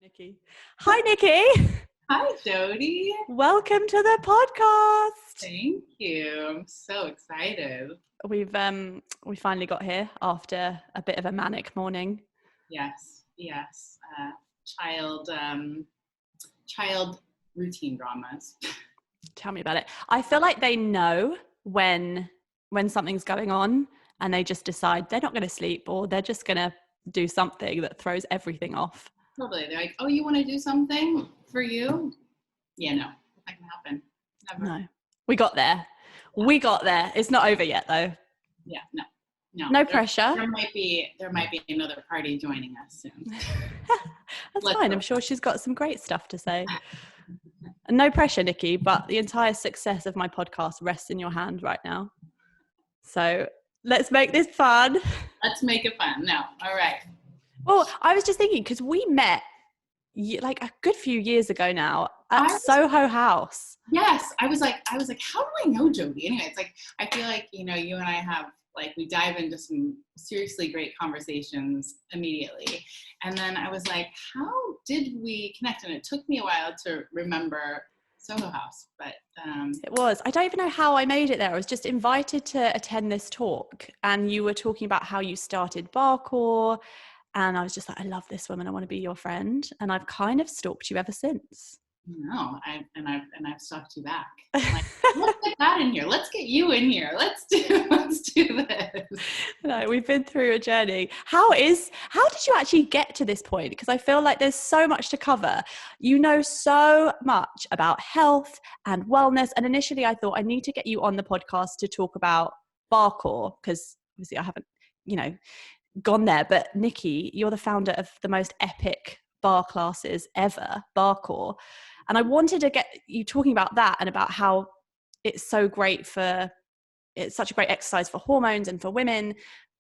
Niki. Hi, Niki. Hi, Jodie. Welcome to the podcast. Thank you. I'm so excited. We finally got here after a bit of a manic morning. Yes. Child routine dramas. Tell me about it. I feel like they know when something's going on, and they just decide they're not going to sleep, or they're just going to do something that throws everything off. Totally. They're like, "Oh, you want to do something for you?" Yeah, no, that can happen. Never. No, we got there. Yeah. We got there. It's not over yet, though. Yeah, no. No pressure. There might be another party joining us soon. That's fine. I'm sure she's got some great stuff to say. No pressure, Niki, but the entire success of my podcast rests in your hand right now. So let's make this fun. Let's make it fun. No, all right. Well, I was just thinking, because we met like a good few years ago now at Soho House. Yes, I was like, how do I know Jodie? Anyway, it's like, I feel like, you and I have, like, we dive into some seriously great conversations immediately. And then I was like, how did we connect? And it took me a while to remember Soho House, but it was. I don't even know how I made it there. I was just invited to attend this talk, and you were talking about how you started Barrecore, and I was just like, I love this woman. I want to be your friend. And I've kind of stalked you ever since. No, I've stalked you back. I'm like, let's get that in here. Let's get you in here. Let's do this. No, we've been through a journey. How did you actually get to this point? Because I feel like there's so much to cover. You know so much about health and wellness. And initially I thought I need to get you on the podcast to talk about Barrecore, because obviously I haven't, gone there. But Niki, you're the founder of the most epic bar classes ever, Barrecore. And I wanted to get you talking about that and about how it's such a great exercise for hormones and for women.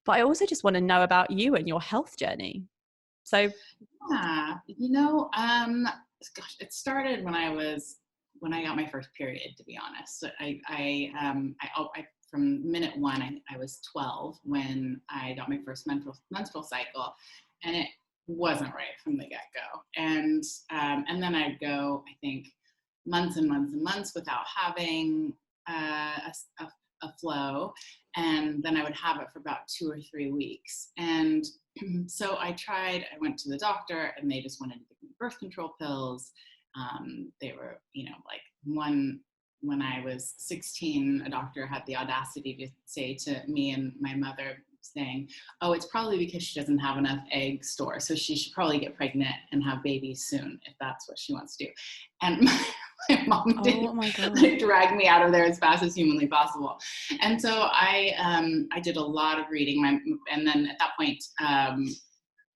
But I also just want to know about you and your health journey. So yeah, gosh, it started when I got my first period, to be honest. So I from minute one, I was 12 when I got my first menstrual cycle, and it wasn't right from the get-go. And then I'd go, I think, months and months and months without having a flow, and then I would have it for about 2 or 3 weeks. And so I went to the doctor, and they just wanted to give me birth control pills. They were, like, when I was 16, a doctor had the audacity to say to me and my mother, saying, "Oh, it's probably because she doesn't have enough egg store, so she should probably get pregnant and have babies soon if that's what she wants to do." And my mom did drag me out of there as fast as humanly possible. And so I did a lot of reading, and then at that point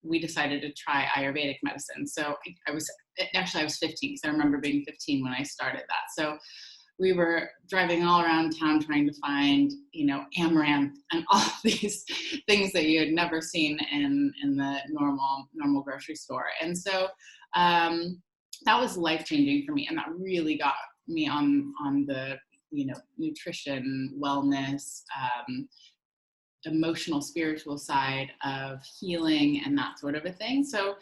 we decided to try Ayurvedic medicine. So I was 15, so I remember being 15 when I started that. So we were driving all around town trying to find, amaranth and all these things that you had never seen in the normal grocery store. And so that was life-changing for me. And that really got me on the, nutrition, wellness, emotional, spiritual side of healing and that sort of a thing. So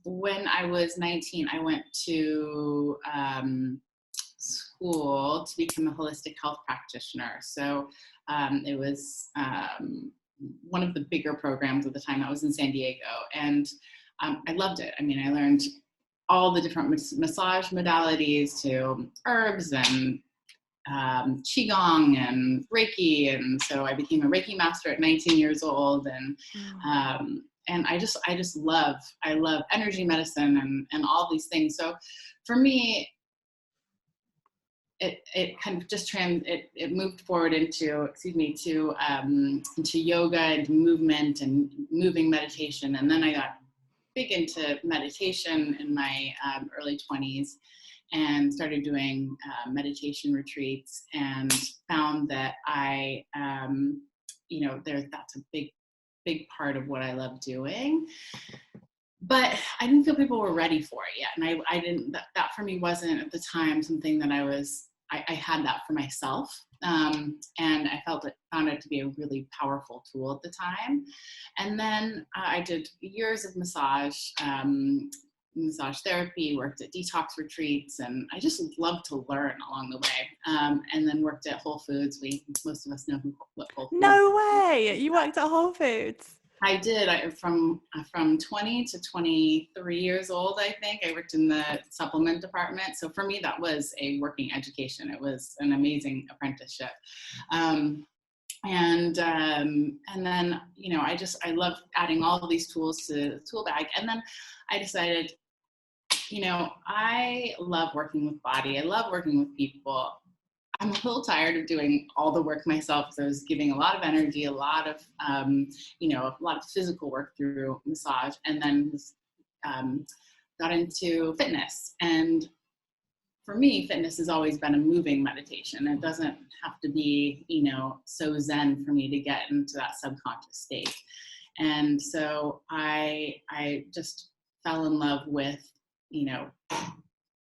when I was 19, I went to school to become a holistic health practitioner. So it was one of the bigger programs at the time. I was in San Diego, and I loved it. I mean, I learned all the different massage modalities to herbs and Qigong and Reiki. And so I became a Reiki master at 19 years old. And I love energy medicine and all these things. So for me, it kind of just it moved forward into yoga, into movement and moving meditation. And then I got big into meditation in my early 20s and started doing meditation retreats, and found that that's a big part of what I love doing. But I didn't feel people were ready for it yet. And I didn't, that for me wasn't at the time something that I had that for myself. And I found it to be a really powerful tool at the time. And then I did years of massage, massage therapy, worked at detox retreats, and I just love to learn along the way. And then worked at Whole Foods. Most of us know what Whole Foods. No way! You worked at Whole Foods. I did. From 20 to 23 years old, I think, I worked in the supplement department. So for me, that was a working education. It was an amazing apprenticeship. And then, you know, I love adding all of these tools to the tool bag. And then I decided, you know, I love working with body. I love working with people. I'm a little tired of doing all the work myself. So I was giving a lot of energy, a lot of, you know, a lot of physical work through massage, and then got into fitness. And for me, fitness has always been a moving meditation. It doesn't have to be, you know, so zen for me to get into that subconscious state. And so I just fell in love with, you know,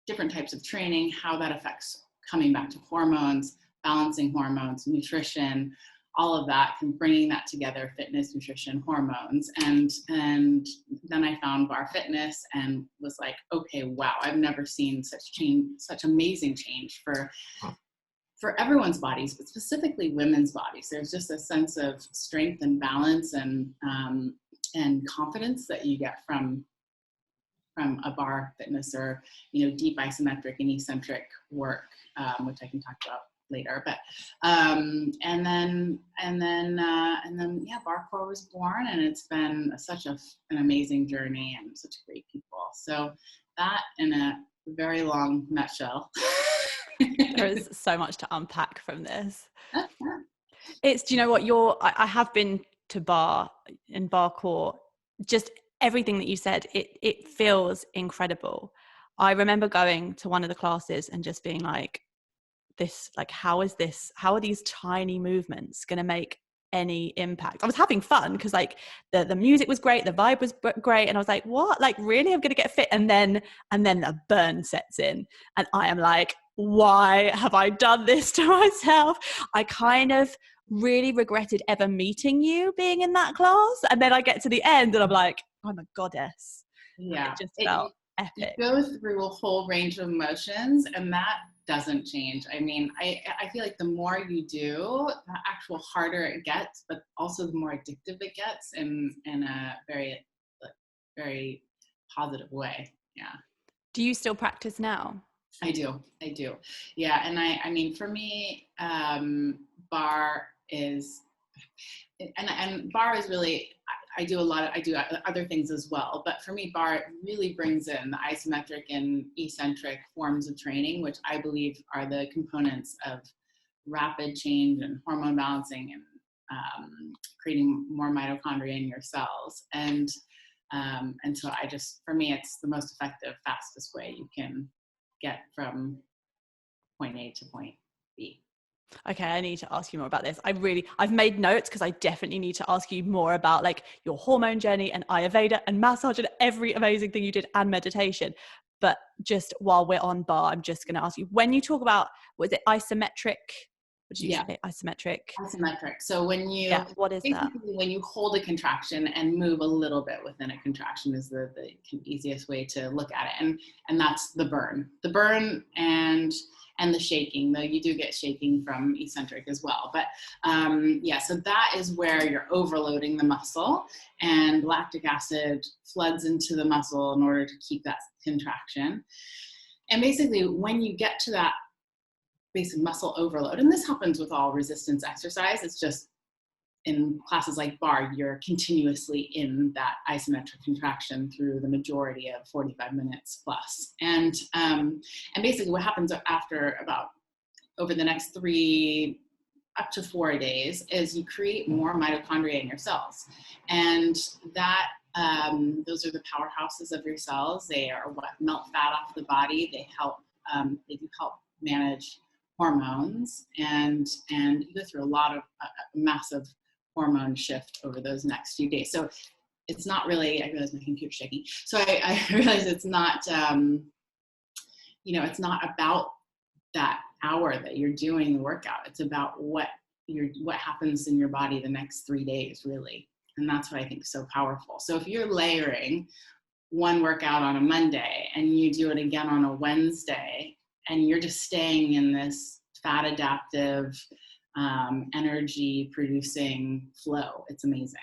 different types of training, how that affects coming back to hormones, balancing hormones, nutrition, all of that, and bringing that together, fitness, nutrition, hormones. And then I found Barre Fitness and was like, okay, wow, I've never seen such change, such amazing change for everyone's bodies, but specifically women's bodies. There's just a sense of strength and balance and confidence that you get from a Barre Fitness, or, you know, deep isometric and eccentric work, which I can talk about later. But and then yeah, Barrecore was born, and it's been such an amazing journey and such great people. So that, in a very long nutshell. There is so much to unpack from this. Do you know what, I have been to Barre and Barrecore. Just everything that you said, it feels incredible. I remember going to one of the classes and just being like, how are these tiny movements going to make any impact? I was having fun because like the music was great, the vibe was great, and I was like, what, like really, I'm going to get fit? And then a burn sets in, and I am like, why have I done this to myself? I kind of really regretted ever meeting you being in that class, and then I get to the end and I'm like, I'm a goddess. Yeah, it just felt epic. You go through a whole range of emotions, and that doesn't change. I mean, I feel like the more you do, the actual harder it gets, but also the more addictive it gets in a very, very positive way. Yeah. Do you still practice now? I do. Yeah. And I mean, for me, Barre is, and Barre is really, I do other things as well, but for me, Barre really brings in the isometric and eccentric forms of training, which I believe are the components of rapid change and hormone balancing and creating more mitochondria in your cells. And so for me, it's the most effective, fastest way you can get from point A to point B. Okay, I need to ask you more about this. I've made notes because I definitely need to ask you more about like your hormone journey and Ayurveda and massage and every amazing thing you did, and meditation. But just while we're on Barre, I'm just going to ask you, when you talk about, was it isometric? What did you say? Isometric. Isometric. So what is that? When you hold a contraction and move a little bit within a contraction is the easiest way to look at it. And that's the burn. The burn and the shaking, though you do get shaking from eccentric as well. But so that is where you're overloading the muscle, and lactic acid floods into the muscle in order to keep that contraction. And basically, when you get to that basic muscle overload, and this happens with all resistance exercise, it's just in classes like Barre, you're continuously in that isometric contraction through the majority of 45 minutes plus. And basically what happens over the next 3 up to 4 days is you create more mitochondria in your cells. And that those are the powerhouses of your cells. They are what melt fat off the body. They do help manage hormones, and you go through a massive hormone shift over those next few days. So it's not really, I realize my computer's shaking. So I realize it's not, it's not about that hour that you're doing the workout. It's about what happens in your body the next 3 days, really. And that's what I think is so powerful. So if you're layering one workout on a Monday and you do it again on a Wednesday, and you're just staying in this fat adaptive, energy producing flow. It's amazing.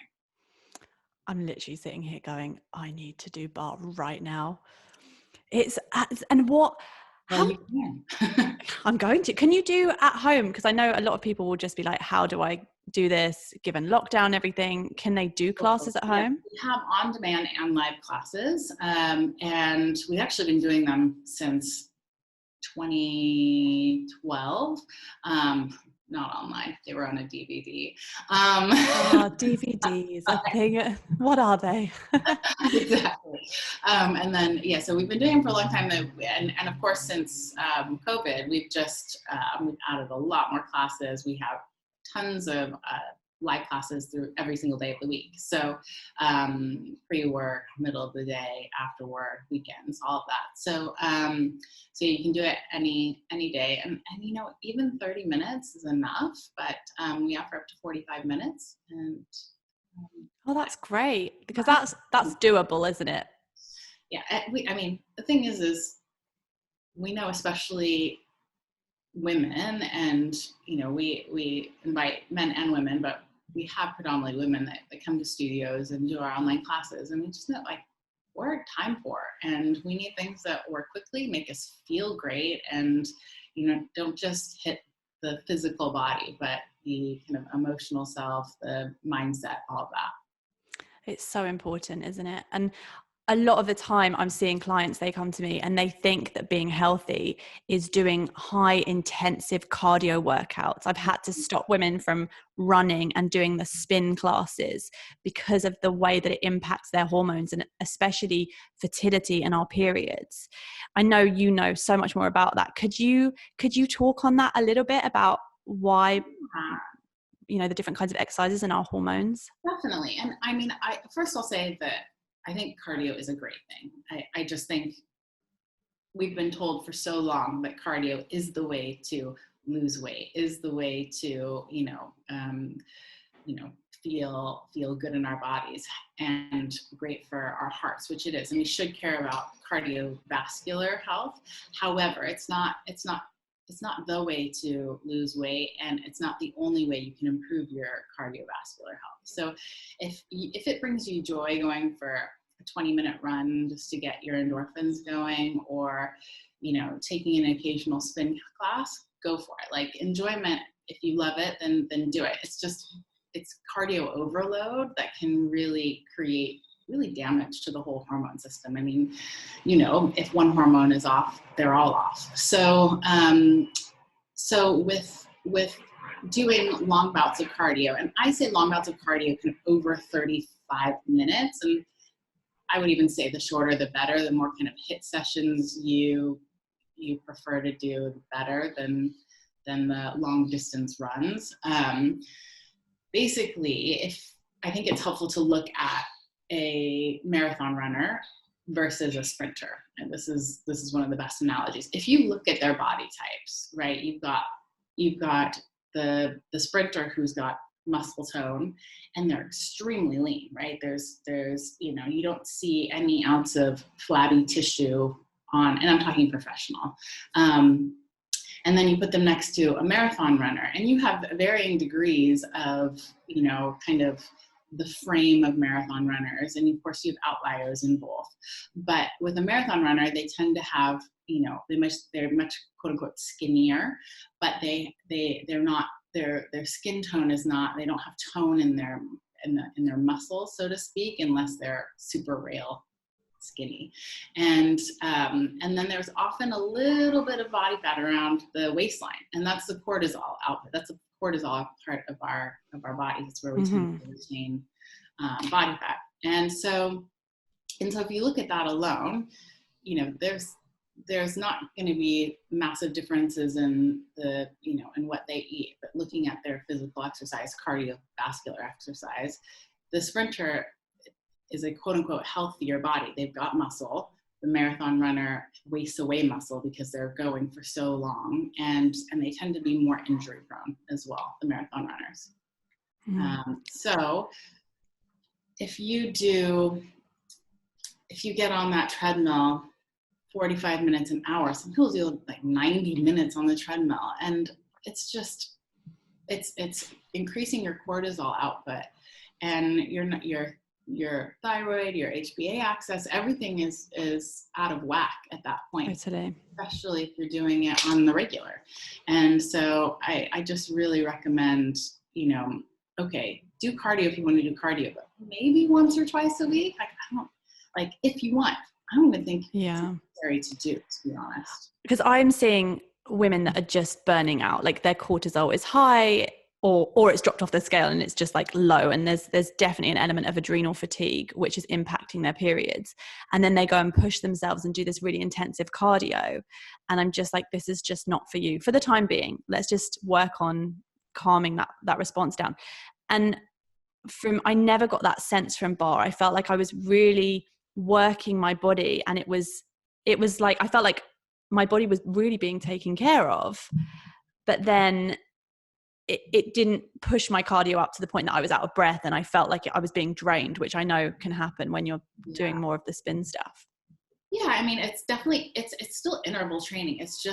I'm literally sitting here going, I need to do Barre right now. And what, Well, how, you can. I'm going to, can you do at home? Because I know a lot of people will just be like, how do I do this given lockdown, everything? Can they do classes at home? We have on-demand and live classes, and we've actually been doing them since 2012. Not online, they were on a DVD. DVDs, a thing. What are they? Exactly. And then, so we've been doing them for a long time. And of course, since COVID, we've added a lot more classes. We have tons of live classes through every single day of the week. So pre-work, middle of the day, after work, weekends, all of that. So so you can do it any day. And even 30 minutes is enough, but we offer up to 45 minutes. And oh, that's great, because that's doable, isn't it? Yeah, the thing is we know, especially women, and we invite men and women, but we have predominantly women that come to studios and do our online classes, and we just know, like, we're time poor, and we need things that work quickly, make us feel great, and don't just hit the physical body, but the kind of emotional self, the mindset, all of that. It's so important, isn't it? And a lot of the time I'm seeing clients, they come to me and they think that being healthy is doing high intensive cardio workouts. I've had to stop women from running and doing the spin classes because of the way that it impacts their hormones, and especially fertility and our periods. I know you know so much more about that. Could you talk on that a little bit about why the different kinds of exercises and our hormones? Definitely. And first I'll say that I think cardio is a great thing. I just think we've been told for so long that cardio is the way to lose weight, is the way to, feel good in our bodies and great for our hearts, which it is. And we should care about cardiovascular health. However, it's not the way to lose weight, and it's not the only way you can improve your cardiovascular health. So if it brings you joy going for a 20-minute run just to get your endorphins going, or taking an occasional spin class, go for it. Like, enjoyment, if you love it, then do it. It's cardio overload that can really create damage to the whole hormone system. I mean, if one hormone is off, they're all off. So, with doing long bouts of cardio, and I say long bouts of cardio kind of over 35 minutes, and I would even say the shorter the better. The more kind of HIIT sessions you prefer to do, the better than the long distance runs. Basically, I think it's helpful to look at a marathon runner versus a sprinter. And this is one of the best analogies. If you look at their body types, right, you've got the sprinter who's got muscle tone, and they're extremely lean, right? There's you don't see any ounce of flabby tissue on, and I'm talking professional. And then you put them next to a marathon runner, and you have varying degrees of, kind of the frame of marathon runners. And of course you have outliers in both. But with a marathon runner, they tend to have, they're much quote unquote skinnier, but they're not, their skin tone is not, they don't have tone in their muscles, so to speak, unless they're super rail skinny. And then there's often a little bit of body fat around the waistline, and that's the cortisol output. That's a cortisol part of our body. It's where we tend to retain body fat. And so if you look at that alone, there's not going to be massive differences in in what they eat, but looking at their physical exercise, cardiovascular exercise, the sprinter is a quote unquote healthier body. They've got muscle. The marathon runner wastes away muscle because they're going for so long, and they tend to be more injury prone as well, the marathon runners. So if you do if you get on that treadmill 45 minutes an hour, some people do like 90 minutes on the treadmill, and it's just, it's increasing your cortisol output, and your thyroid, your HPA axis, everything is out of whack at that point. Totally. Especially if you're doing it on the regular. And so I just really recommend, okay, do cardio if you want to do cardio, but maybe once or twice a week. If you want. I don't even think it's necessary to do, to be honest. Because I'm seeing women that are just burning out, like their cortisol is high, or it's dropped off the scale and it's just like low, and there's definitely an element of adrenal fatigue which is impacting their periods, and then they go and push themselves and do this really intensive cardio, and I'm just like, this is just not for you for the time being. Let's just work on calming that response down. And I never got that sense from Barre. I felt like I was really working my body, and it was like I felt like my body was really being taken care of, but then it didn't push my cardio up to the point that I was out of breath and I felt like I was being drained, which I know can happen when you're doing more of the spin stuff. Yeah, I mean, it's definitely, it's still interval training. It's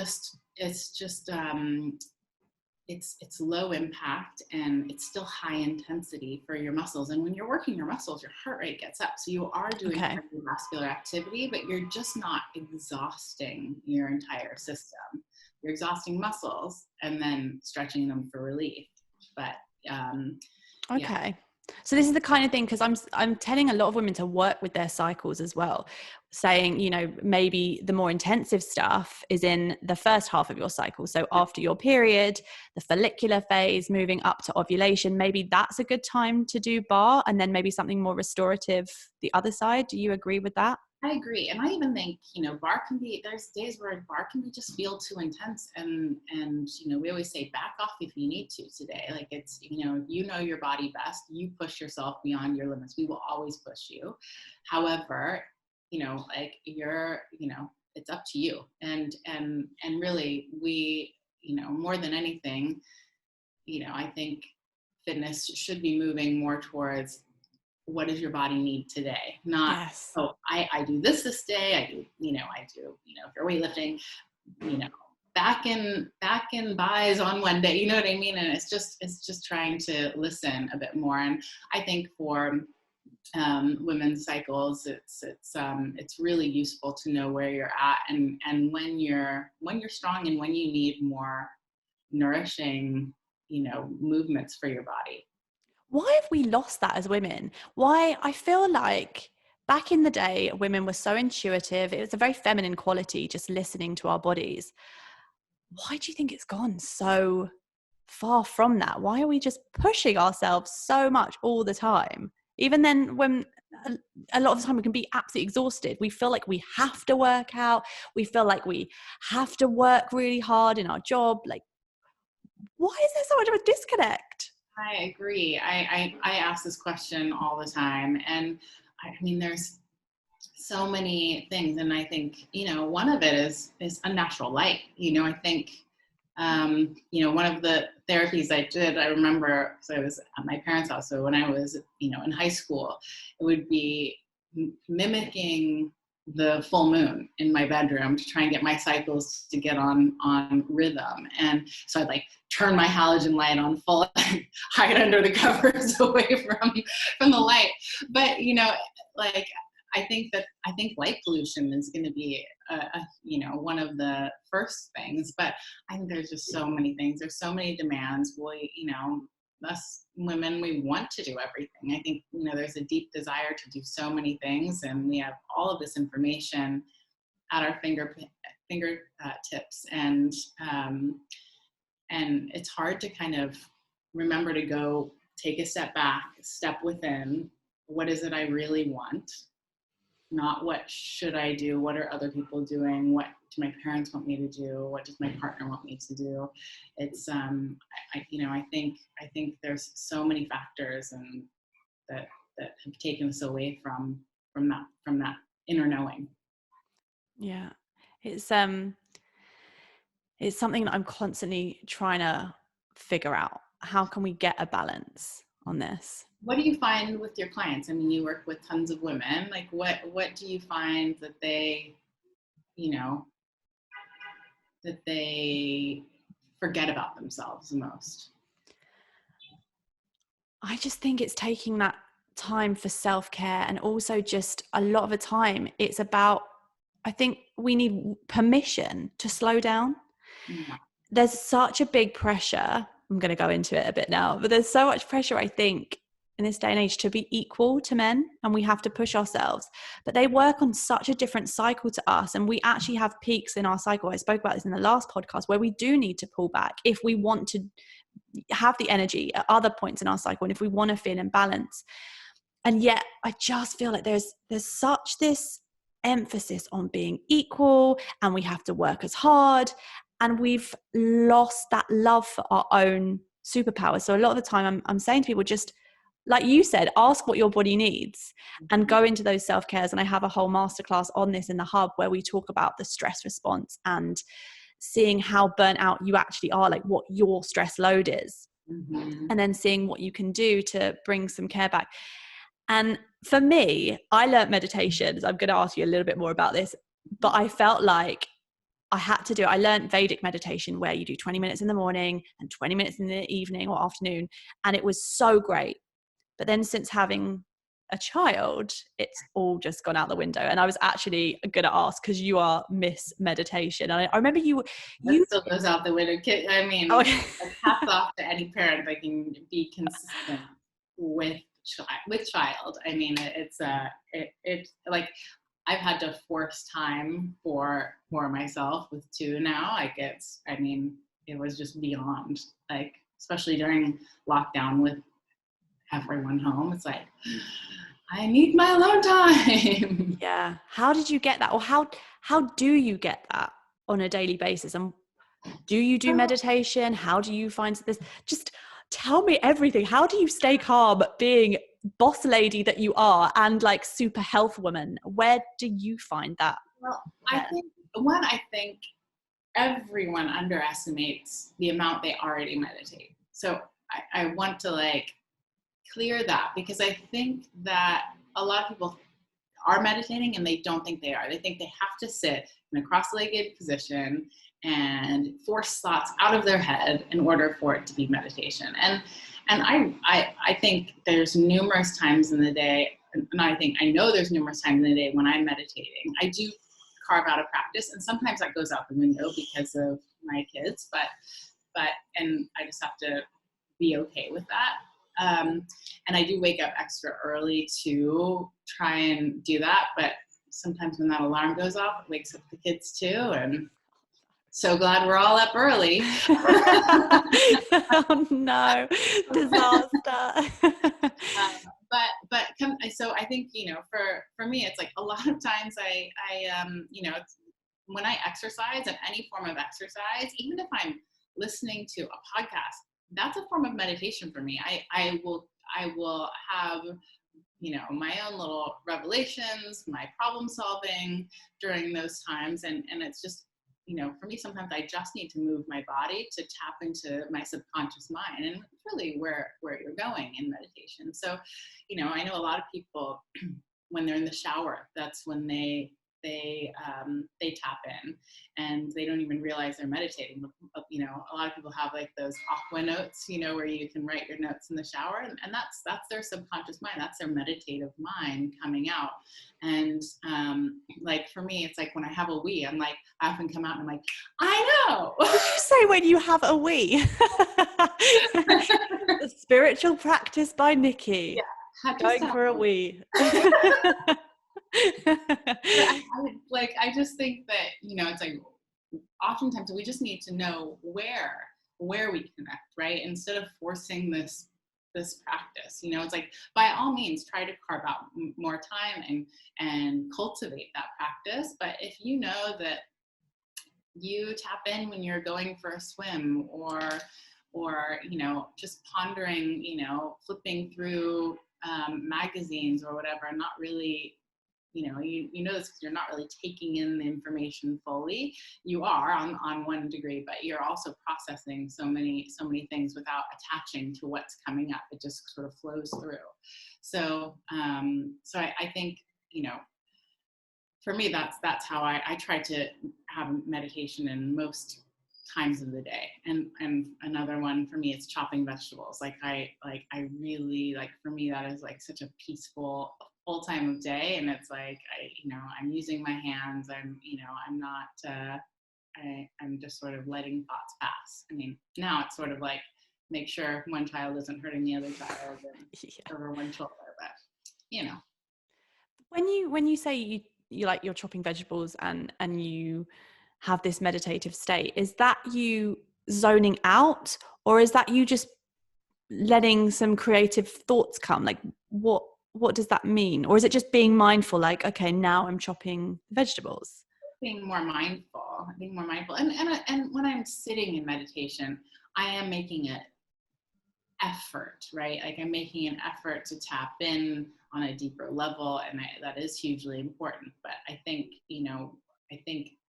low impact, and it's still high intensity for your muscles. And when you're working your muscles, your heart rate gets up. So you are doing cardiovascular activity, but you're just not exhausting your entire system. You're exhausting muscles and then stretching them for relief. But okay. So this is the kind of thing, because I'm telling a lot of women to work with their cycles as well, saying, maybe the more intensive stuff is in the first half of your cycle. So after your period, the follicular phase, moving up to ovulation, maybe that's a good time to do Barre, and then maybe something more restorative the other side. Do you agree with that? I agree. And I even think, Barre there's days where Barre can be just feel too intense. And, we always say back off if you need to today. Like it's, your body best. You push yourself beyond your limits. We will always push you. However, it's up to you. And really we, more than anything, I think fitness should be moving more towards, what does your body need today? Not, I do this day. I do, if you're weightlifting, back in buys on one day, you know what I mean? And it's just trying to listen a bit more. And I think for women's cycles, it's really useful to know where you're at, and when you're strong, and when you need more nourishing, movements for your body. Why have we lost that as women? Why? I feel like back in the day, women were so intuitive. It was a very feminine quality, just listening to our bodies. Why do you think it's gone so far from that? Why are we just pushing ourselves so much all the time? Even then, when a lot of the time we can be absolutely exhausted, we feel like we have to work out. We feel like we have to work really hard in our job. Like, why is there so much of a disconnect? I agree. I ask this question all the time, and I mean, there's so many things, and I think, one of it is unnatural light. I think, one of the therapies I did, I remember, so I was at my parents' house. So when I was, in high school, it would be mimicking the full moon in my bedroom to try and get my cycles to get on rhythm. And so I'd like turn my halogen light on full, hide under the covers away from the light. But, I think light pollution is going to be, one of the first things, but I think there's just so many things. There's so many demands. Us women, we want to do everything. I think, there's a deep desire to do so many things, and we have all of this information at our fingertips, and it's hard to kind of remember to go take a step back, step within. What is it I really want? Not what should I do? What are other people doing? What do my parents want me to do? What does my partner want me to do? It's, I think there's so many factors and that have taken us away from that inner knowing. Yeah. It's something that I'm constantly trying to figure out. How can we get a balance on this? what do you find with your clients? I mean, you work with tons of women. Like, what do you find that they, you know, that they forget about themselves the most? I just think it's taking that time for self-care, and also just a lot of the time it's about, I think we need permission to slow down. Yeah. There's such a big pressure. I'm going to go into it a bit now, but there's so much pressure, I think, in this day and age to be equal to men, and we have to push ourselves. But they work on such a different cycle to us, and we actually have peaks in our cycle. I spoke about this in the last podcast, where we do need to pull back if we want to have the energy at other points in our cycle, and if we want to feel in balance. And yet I just feel like there's such this emphasis on being equal, and we have to work as hard, and we've lost that love for our own superpowers. So a lot of the time I'm saying to people, just like you said, ask what your body needs and go into those self-cares. And I have a whole masterclass on this in the hub, where we talk about the stress response and seeing how burnt out you actually are, like what your stress load is, and then seeing what you can do to bring some care back. And for me, I learned meditation. So I'm going to ask you a little bit more about this, but I felt like I had to do it. I learned Vedic meditation, where you do 20 minutes in the morning and 20 minutes in the evening or afternoon. And it was so great. But then since having a child, it's all just gone out the window. And I was actually going to ask, because you are Miss Meditation. And I remember you still goes out the window. I mean, hats off to any parent that can be consistent with child. I mean, it's like, I've had to force time for myself with 2 now. Like, it was just beyond, like, especially during lockdown with everyone home. It's like, I need my alone time. Yeah. How did you get that? Or how do you get that on a daily basis? And do you do meditation? How do you find this? Just tell me everything. How do you stay calm being boss lady that you are, and like super health woman? Where do you find that? Well, I think everyone underestimates the amount they already meditate. So I want to like clear that, because I think that a lot of people are meditating and they don't think they are. They think they have to sit in a cross-legged position and force thoughts out of their head in order for it to be meditation. And I think there's numerous times in the day, and I know there's numerous times in the day when I'm meditating. I do carve out a practice, and sometimes that goes out the window because of my kids, but I just have to be okay with that. And I do wake up extra early to try and do that, but sometimes when that alarm goes off, it wakes up the kids too, and so glad we're all up early. Oh no, disaster. So I think, for me, it's like a lot of times it's, when I exercise, and any form of exercise, even if I'm listening to a podcast, that's a form of meditation for me. I will have, my own little revelations, my problem solving during those times. And it's just, for me, sometimes I just need to move my body to tap into my subconscious mind, and really where you're going in meditation. So, I know a lot of people, when they're in the shower, that's when they tap in, and they don't even realize they're meditating. A lot of people have like those aqua notes, where you can write your notes in the shower, and that's their subconscious mind. That's their meditative mind coming out. And like for me, it's like when I have a wee, I'm like, I often come out and I'm like, I know. Did you say when you have a wee? The spiritual practice by Niki. Yeah, going for a wee. I just think that, it's like oftentimes we just need to know where we connect, right? Instead of forcing this practice, it's like, by all means, try to carve out more time and cultivate that practice. But if you know that you tap in when you're going for a swim, or just pondering, flipping through magazines or whatever, and not really you know this because you're not really taking in the information fully. You are on one degree, but you're also processing so many things without attaching to what's coming up. It just sort of flows through. So I think, for me, that's how I try to have meditation in most times of the day. And another one for me is chopping vegetables. I really, for me, that is like such a peaceful full time of day. And it's like, I'm using my hands. I'm not, I'm just sort of letting thoughts pass. I mean, now it's sort of like, make sure one child isn't hurting the other child over one shoulder, but When you say you're chopping vegetables and you have this meditative state, is that you zoning out, or is that you just letting some creative thoughts come? Like what does that mean? Or is it just being mindful, like, okay, now I'm chopping vegetables? Being more mindful. And when I'm sitting in meditation, I am making an effort, right? Like I'm making an effort to tap in on a deeper level, and that is hugely important. But I think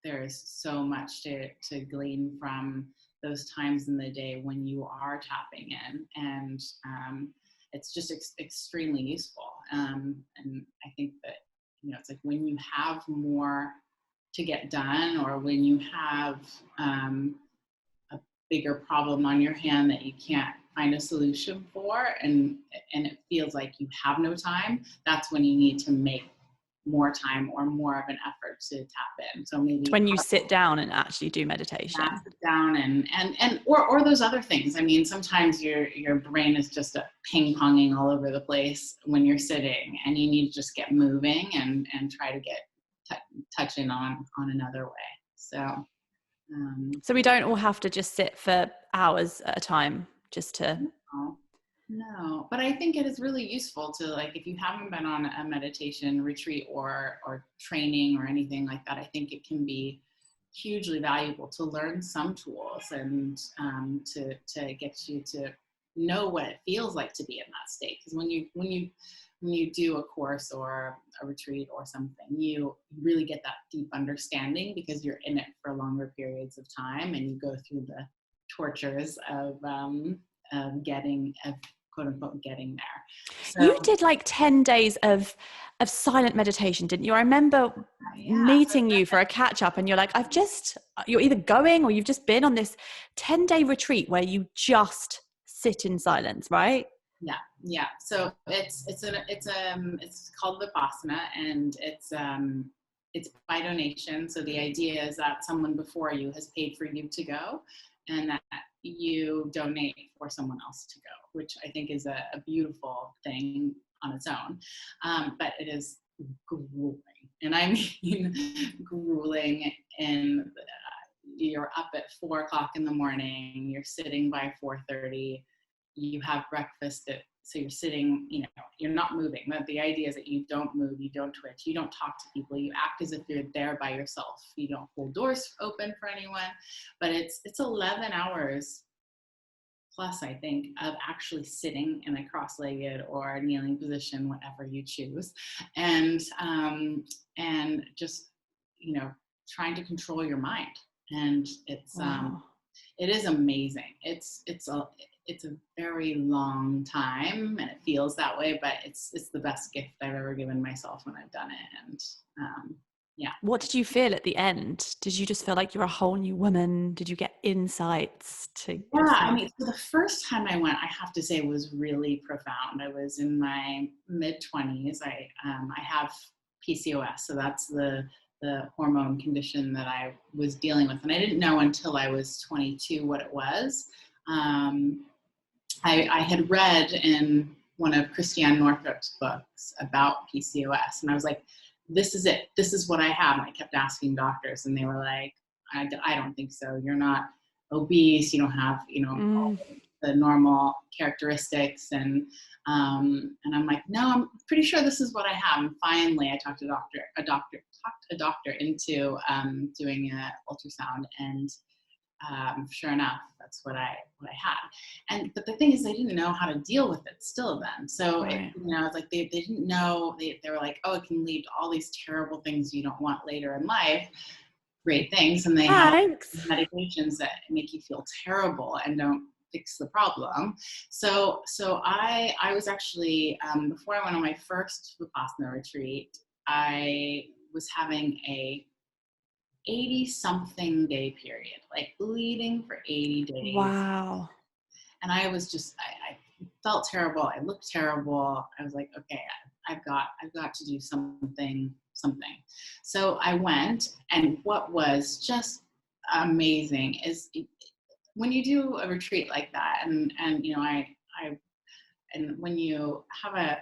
there's so much to glean from those times in the day when you are tapping in, and it's just extremely useful. And I think that it's like when you have more to get done, or when you have a bigger problem on your hand that you can't find a solution for, and it feels like you have no time, that's when you need to make more time or more of an effort to tap in. So maybe when you sit down and actually do meditation. Sit down or those other things. I mean, sometimes your brain is just ping-ponging all over the place when you're sitting, and you need to just get moving and try to get touching on another way. So we don't all have to just sit for hours at a time just to. No, but I think it is really useful to, like, if you haven't been on a meditation retreat or training or anything like that, I think it can be hugely valuable to learn some tools and to get you to know what it feels like to be in that state. Because when you do a course or a retreat or something, you really get that deep understanding because you're in it for longer periods of time, and you go through the tortures of quote unquote getting there. So, you did like 10 days of silent meditation, didn't you? I remember meeting you for a catch up, and you're like, you're either going or you've just been on this 10-day retreat where you just sit in silence, right? Yeah. So it's called Vipassana, and it's by donation. So the idea is that someone before you has paid for you to go, and that you donate for someone else to go, which I think is a beautiful thing on its own. But it is grueling, and I mean grueling. And you're up at 4:00 in the morning. You're sitting by 4:30. You have breakfast so you're sitting, you're not moving. The idea is that you don't move, you don't twitch, you don't talk to people, you act as if you're there by yourself. You don't hold doors open for anyone, but it's 11 hours plus, I think, of actually sitting in a cross-legged or kneeling position, whatever you choose, and just, trying to control your mind. And it's, wow. It is amazing. It's a very long time, and it feels that way, but it's the best gift I've ever given myself when I've done it. And yeah. What did you feel at the end? Did you just feel like you're a whole new woman? Did you get insights to yourself? I mean, so the first time I went, I have to say, was really profound. I was in my mid-20s. I have PCOS, so that's the hormone condition that I was dealing with, and I didn't know until I was 22 what it was. I had read in one of Christiane Northrup's books about PCOS, and I was like, this is it. This is what I have. And I kept asking doctors, and they were like, I don't think so. You're not obese. You don't have, all the normal characteristics. And I'm like, no, I'm pretty sure this is what I have. And finally, I talked a doctor into doing an ultrasound, and sure enough, that's what I had. But the thing is, they didn't know how to deal with it still then. So Right. it's like they didn't know. They were like, oh, it can lead to all these terrible things you don't want later in life. Great things, and they have Thanks. medications that make you feel terrible and don't fix the problem. So I was actually before I went on my first Vipassana retreat, I was having a 80 something day period, like bleeding for 80 days. Wow. And I was just, I felt terrible. I looked terrible. I was like, okay, I've got to do something. So I went, and what was just amazing is when you do a retreat like that, and and when you have a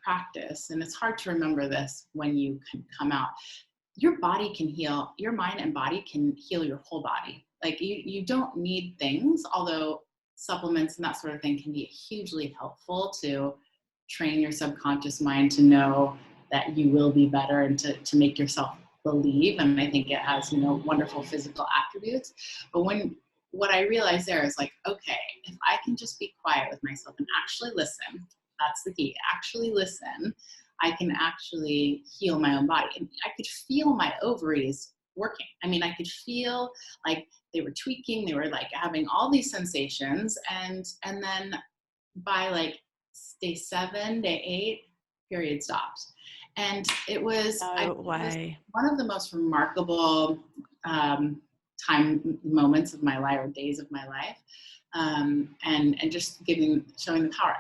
practice, and it's hard to remember this when you can come out, your body can heal, your mind and body can heal your whole body. Like you don't need things, although supplements and that sort of thing can be hugely helpful to train your subconscious mind to know that you will be better, and to make yourself believe. And I think it has, wonderful physical attributes. But what I realized there is like, okay, if I can just be quiet with myself and actually listen, that's the key, actually listen, I can actually heal my own body. And I could feel my ovaries working. I mean, I could feel like they were tweaking, they were like having all these sensations. And then by like day 7, day 8, period stopped. And it was, No it was way. one of the most remarkable time moments of my life, or days of my life. And just showing the power.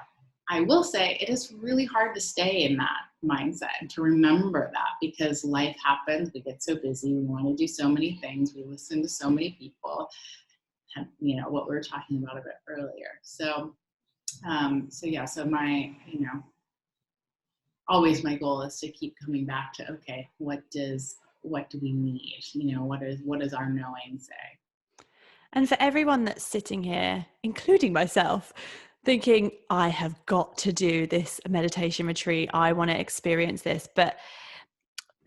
I will say it is really hard to stay in that mindset and to remember that, because life happens. We get so busy. We want to do so many things. We listen to so many people, and, what we were talking about a bit earlier. So my, always my goal is to keep coming back to, okay, what do we need? What does our knowing say? And for everyone that's sitting here, including myself, thinking, I have got to do this meditation retreat, I want to experience this, but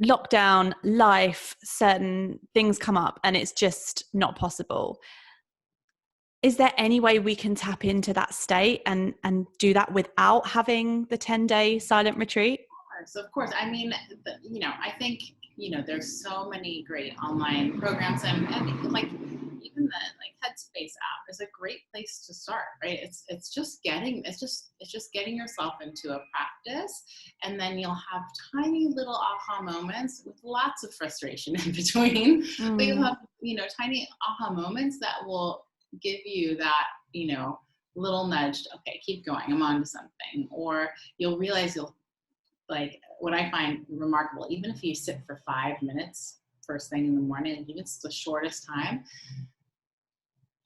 lockdown, life, certain things come up and it's just not possible. Is there any way we can tap into that state and do that without having the 10-day silent retreat? So of course, I mean, I think, there's so many great online programs, and like even the Headspace app is a great place to start, right? It's just getting yourself into a practice, and then you'll have tiny little aha moments with lots of frustration in between. But you'll have, tiny aha moments that will give you that, little nudge to, okay, keep going, I'm on to something. Or you'll realize like what I find remarkable, even if you sit for 5 minutes first thing in the morning, even if it's the shortest time,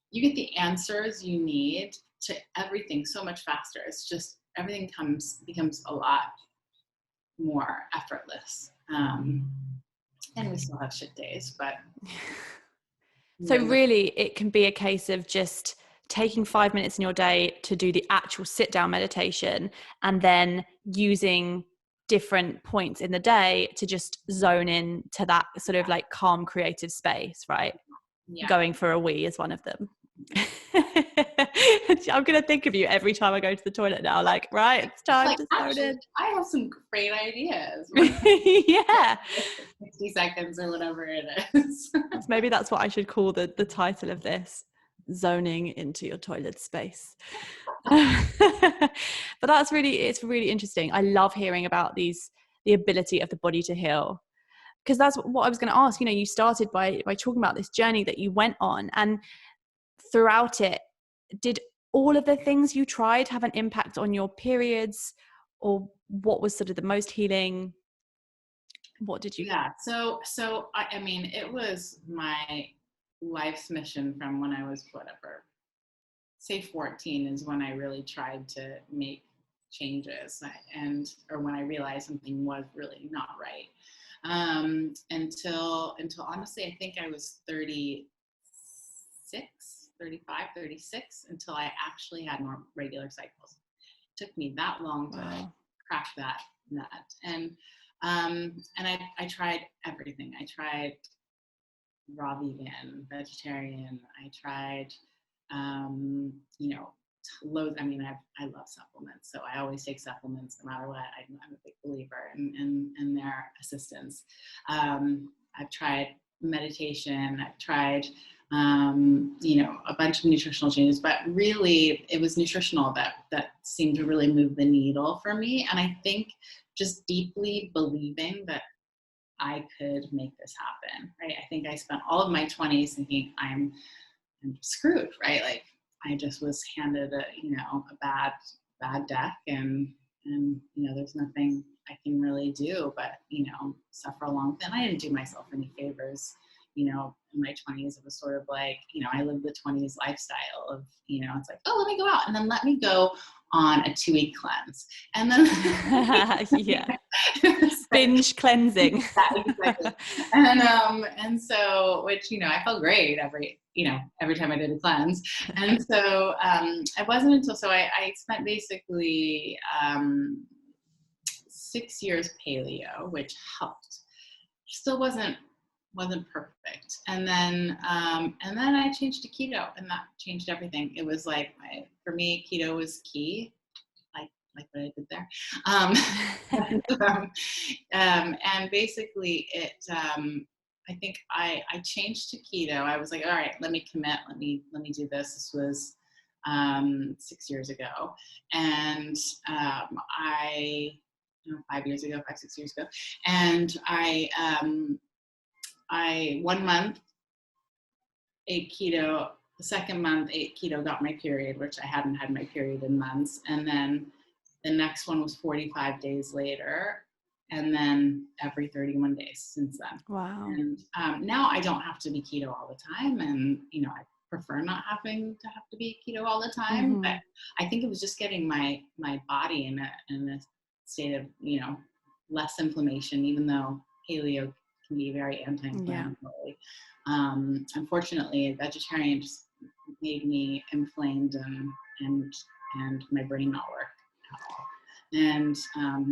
you get the answers you need to everything so much faster. It's just everything becomes a lot more effortless. And we still have shit days, but so really it can be a case of just taking 5 minutes in your day to do the actual sit down meditation, and then using different points in the day to just zone in to that sort of like calm creative space, right? Yeah. Going for a wee is one of them. I'm gonna think of you every time I go to the toilet now, like, right, it's time to zone in. I have some great ideas. Yeah. 60 seconds or whatever it is. Maybe that's what I should call the title of this: zoning into your toilet space. But it's really interesting. I love hearing about the ability of the body to heal, because that's what I was going to ask. You started by talking about this journey that you went on, and throughout it, did all of the things you tried have an impact on your periods, or what was sort of the most healing? What did you? Yeah. So I mean, it was my life's mission from when I was whatever, say 14 is when I really tried to make changes, or when I realized something was really not right. Until honestly, I think I was 36, 35, 36, until I actually had more regular cycles. It took me that long to crack that nut. And I tried everything. I tried raw vegan, vegetarian. I tried, you know, loads. I mean, I love supplements, so I always take supplements no matter what. I'm a big believer in their assistance. I've tried meditation. I've tried, you know, a bunch of nutritional changes, but really it was nutritional that seemed to really move the needle for me. And I think just deeply believing that I could make this happen, right? I think I spent all of my 20s thinking I'm screwed, right? Like I just was handed a bad deck, and you know, there's nothing I can really do but, you know, suffer along with it. And I didn't do myself any favors, you know, in my 20s. It was sort of like, you know, I lived the 20s lifestyle of, you know, it's like, oh, let me go out and then let me go on a 2-week cleanse. And then yeah. Binge cleansing. Yeah, exactly. And so, which, you know, I felt great every time I did a cleanse. And so it wasn't until, so I spent basically 6 years paleo, which helped. Still wasn't perfect. And then I changed to keto, and that changed everything. It was like, for me, keto was key. Like what I did there. And basically it, I think I changed to keto. I was like, all right, let me commit. Let me do this. This was 6 years ago. And 5 years ago, 6 years ago. And I 1 month ate keto. The second month ate keto, got my period, which I hadn't had my period in months. And then the next one was 45 days later, and then every 31 days since then. Wow. And now I don't have to be keto all the time, and, you know, I prefer not having to have to be keto all the time. Mm-hmm. But I think it was just getting my body in a state of, you know, less inflammation, even though paleo can be very anti-inflammatory. Yeah. Unfortunately, vegetarian just made me inflamed and my brain not work at all. And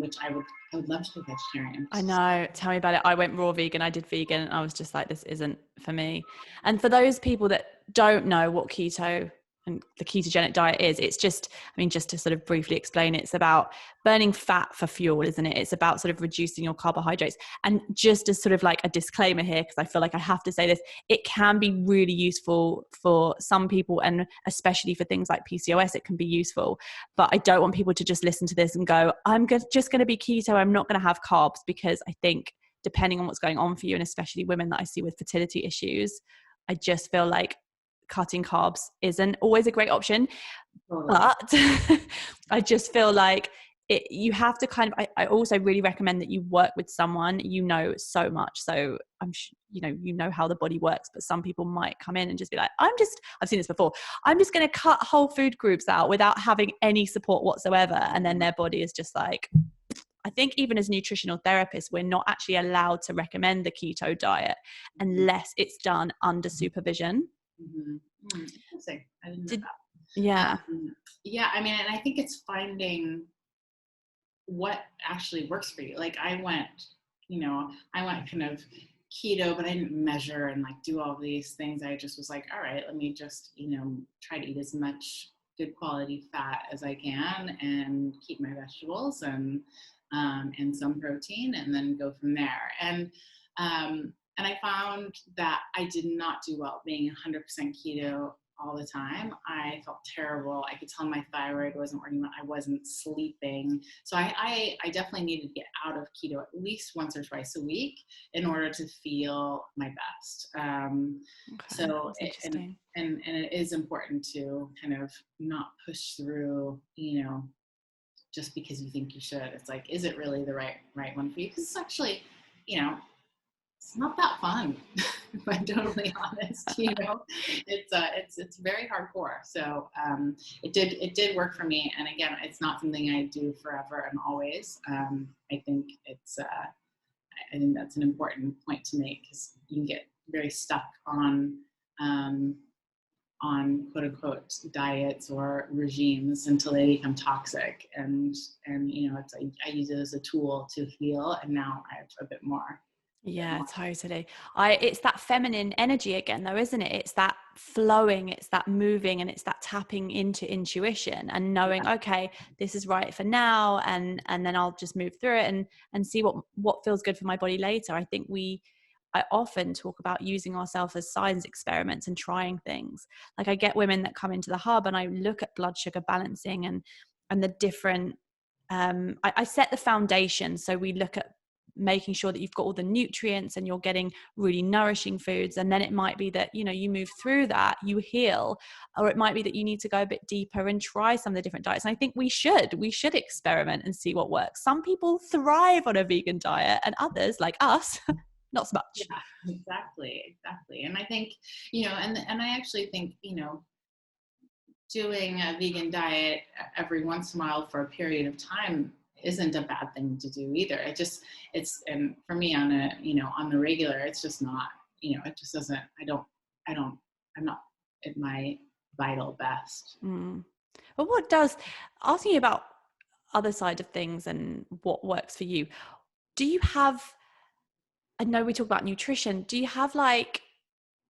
which I would love to be vegetarian. I know. Tell me about it. I went raw vegan. I did vegan. And I was just like, this isn't for me. And for those people that don't know what keto and the ketogenic diet is, it's just, I mean, just to sort of briefly explain, it's about burning fat for fuel, isn't it? It's about sort of reducing your carbohydrates. And just as sort of like a disclaimer here, because I feel like I have to say this, it can be really useful for some people, and especially for things like PCOS, it can be useful. But I don't want people to just listen to this and go, I'm just going to be keto, I'm not going to have carbs, because I think depending on what's going on for you, and especially women that I see with fertility issues, I just feel like cutting carbs isn't always a great option. Totally. But I just feel like you have to kind of, I also really recommend that you work with someone, you know, so much. So I'm you know how the body works, but some people might come in and just be like, I've seen this before, I'm just going to cut whole food groups out without having any support whatsoever. And then their body is just like, I think even as nutritional therapists, we're not actually allowed to recommend the keto diet unless it's done under supervision. Mm-hmm. Interesting. I didn't know that. Yeah. Yeah. I mean, and I think it's finding what actually works for you. Like I went kind of keto, but I didn't measure and like do all these things. I just was like, all right, let me just, you know, try to eat as much good quality fat as I can and keep my vegetables and some protein, and then go from there. And I found that I did not do well being 100% keto all the time. I felt terrible. I could tell my thyroid wasn't working. I wasn't sleeping. So I definitely needed to get out of keto at least once or twice a week in order to feel my best. So and it is important to kind of not push through, you know, just because you think you should. It's like, is it really the right one for you? Because it's actually, you know, it's not that fun, if I'm totally honest. You know, it's very hardcore. So it did work for me. And again, it's not something I do forever and always. I think I think that's an important point to make, because you can get very stuck on quote unquote diets or regimes until they become toxic. And you know, it's I use it as a tool to heal, and now I have a bit more Yeah, totally. It's that feminine energy again though, isn't it? It's that flowing, it's that moving, and it's that tapping into intuition and knowing, okay, this is right for now, and then I'll just move through it and see what feels good for my body later. I often talk about using ourselves as science experiments and trying things. Like I get women that come into the hub and I look at blood sugar balancing and the different I set the foundation. So we look at making sure that you've got all the nutrients and you're getting really nourishing foods, and then it might be that you move through that, you heal, or it might be that you need to go a bit deeper and try some of the different diets. And I think we should experiment and see what works. Some people thrive on a vegan diet and others, like us, not so much. Yeah, exactly. And I think, and I actually think, doing a vegan diet every once in a while for a period of time isn't a bad thing to do either. And for me on the regular, it's just not, it just doesn't, I'm not at my vital best. Well, asking you about other side of things and what works for you, do you have, I know we talk about nutrition, do you have like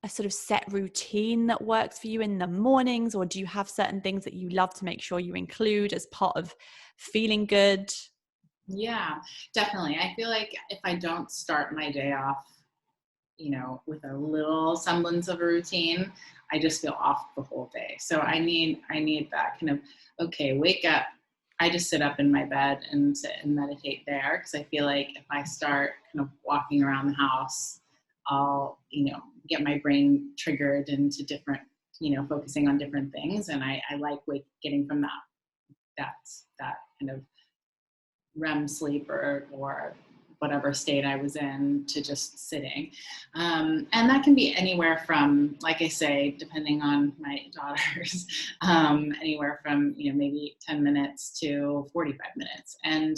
a sort of set routine that works for you in the mornings, or do you have certain things that you love to make sure you include as part of feeling good? Yeah, definitely. I feel like if I don't start my day off, with a little semblance of a routine, I just feel off the whole day. So I need that kind of, okay, wake up. I just sit up in my bed and sit and meditate there, because I feel like if I start kind of walking around the house, I'll, get my brain triggered into different, focusing on different things. And I like getting from that kind of REM sleep or whatever state I was in to just sitting. And that can be anywhere from, like I say, depending on my daughters, anywhere from, maybe 10 minutes to 45 minutes. And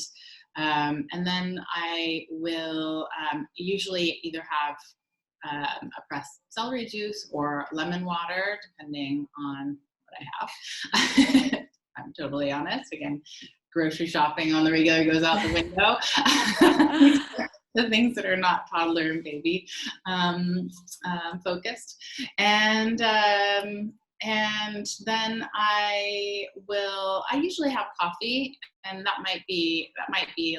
then I will usually either have a pressed celery juice or lemon water, depending on what I have. I'm totally honest. Again, grocery shopping on the regular goes out the window. The things that are not toddler and baby focused. And then I usually have coffee, and that might be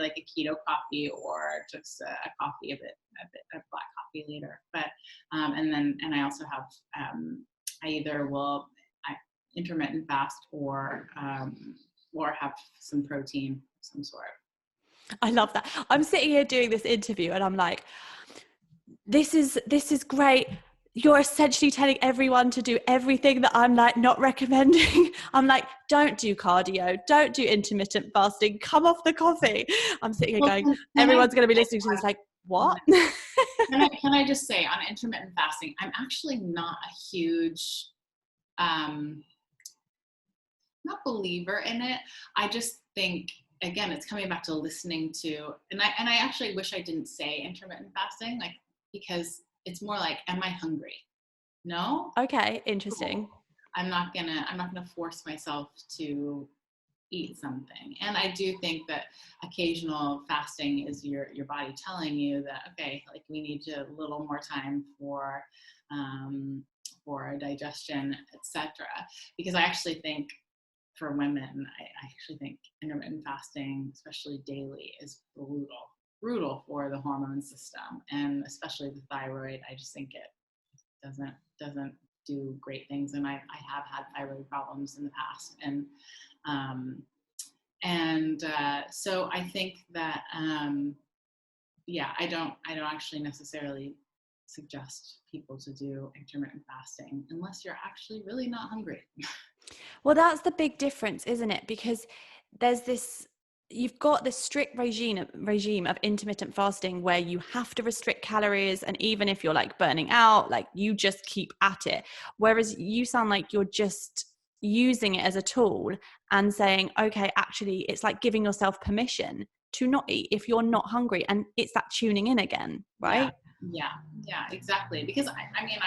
like a keto coffee or just a coffee, a bit of black coffee later. But and I also have I either will intermittent fast or have some protein of some sort. I love that. I'm sitting here doing this interview and I'm like, this is great. You're essentially telling everyone to do everything that I'm like not recommending. I'm like, don't do cardio, don't do intermittent fasting, come off the coffee. I'm sitting here going, everyone's going to be listening to this like, what? Can I just say, on intermittent fasting, I'm actually not a huge not believer in it. I just think, again, it's coming back to listening to, and I actually wish I didn't say intermittent fasting, like, because it's more like, am I hungry? No? Okay, interesting. Cool. I'm not gonna force myself to eat something. And I do think that occasional fasting is your body telling you that, okay, like, we need a little more time for digestion, etc. Because I actually think, for women, I actually think intermittent fasting, especially daily, is brutal for the hormone system, and especially the thyroid. I just think it doesn't do great things, and I have had thyroid problems in the past, and so I think that I don't actually necessarily suggest people to do intermittent fasting unless you're actually really not hungry. Well, that's the big difference, isn't it? Because you've got this strict regime of intermittent fasting where you have to restrict calories, and even if you're like burning out, like, you just keep at it. Whereas you sound like you're just using it as a tool and saying, okay, actually, it's like giving yourself permission to not eat if you're not hungry, and it's that tuning in again, right? Yeah, exactly. Because I mean,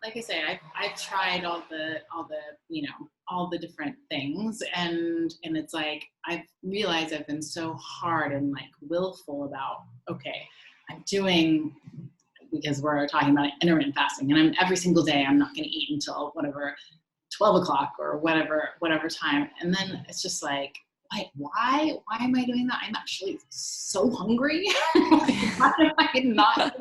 like I say, I've tried all the different things, and it's like, I've realized I've been so hard and like willful about, okay, I'm doing, because we're talking about intermittent fasting, and every single day I'm not going to eat until whatever 12 o'clock or whatever time. And then it's just like, why am I doing that? I'm actually so hungry. Why am I not?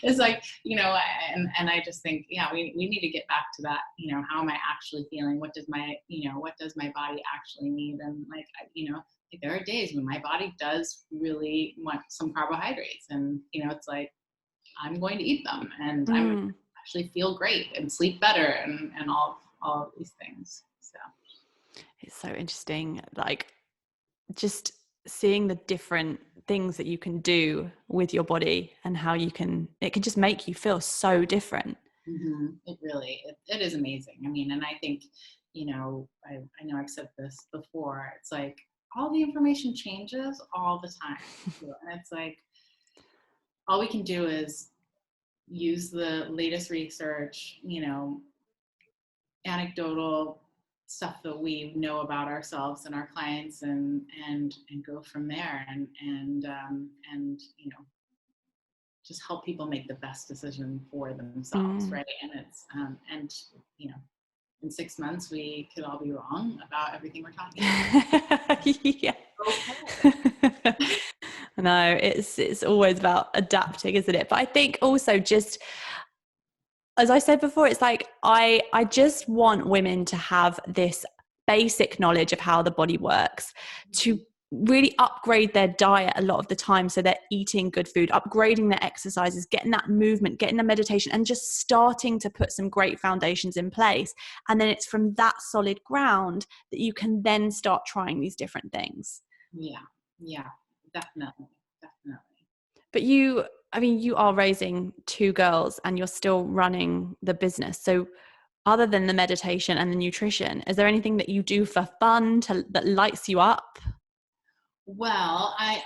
It's like, and I just think, we need to get back to that. How am I actually feeling? What does my body actually need? And like, there are days when my body does really want some carbohydrates, and it's like, I'm going to eat them, and I'm going to actually feel great and sleep better, and all of these things. So it's so interesting, like just seeing the different things that you can do with your body and how it can just make you feel so different. Mm-hmm. It really, it is amazing. I mean, and I think, I know I've said this before, it's like all the information changes all the time. And it's like, all we can do is use the latest research, anecdotal stuff that we know about ourselves and our clients, and go from there, and just help people make the best decision for themselves, right? And it's in 6 months we could all be wrong about everything we're talking about. Yeah. Okay. No, it's always about adapting, isn't it? But I think also, just as I said before, it's like I just want women to have this basic knowledge of how the body works, to really upgrade their diet a lot of the time, so they're eating good food, upgrading their exercises, getting that movement, getting the meditation, and just starting to put some great foundations in place. And then it's from that solid ground that you can then start trying these different things. Yeah, definitely. But you are raising 2 girls and you're still running the business. So other than the meditation and the nutrition, is there anything that you do for fun that lights you up? Well, I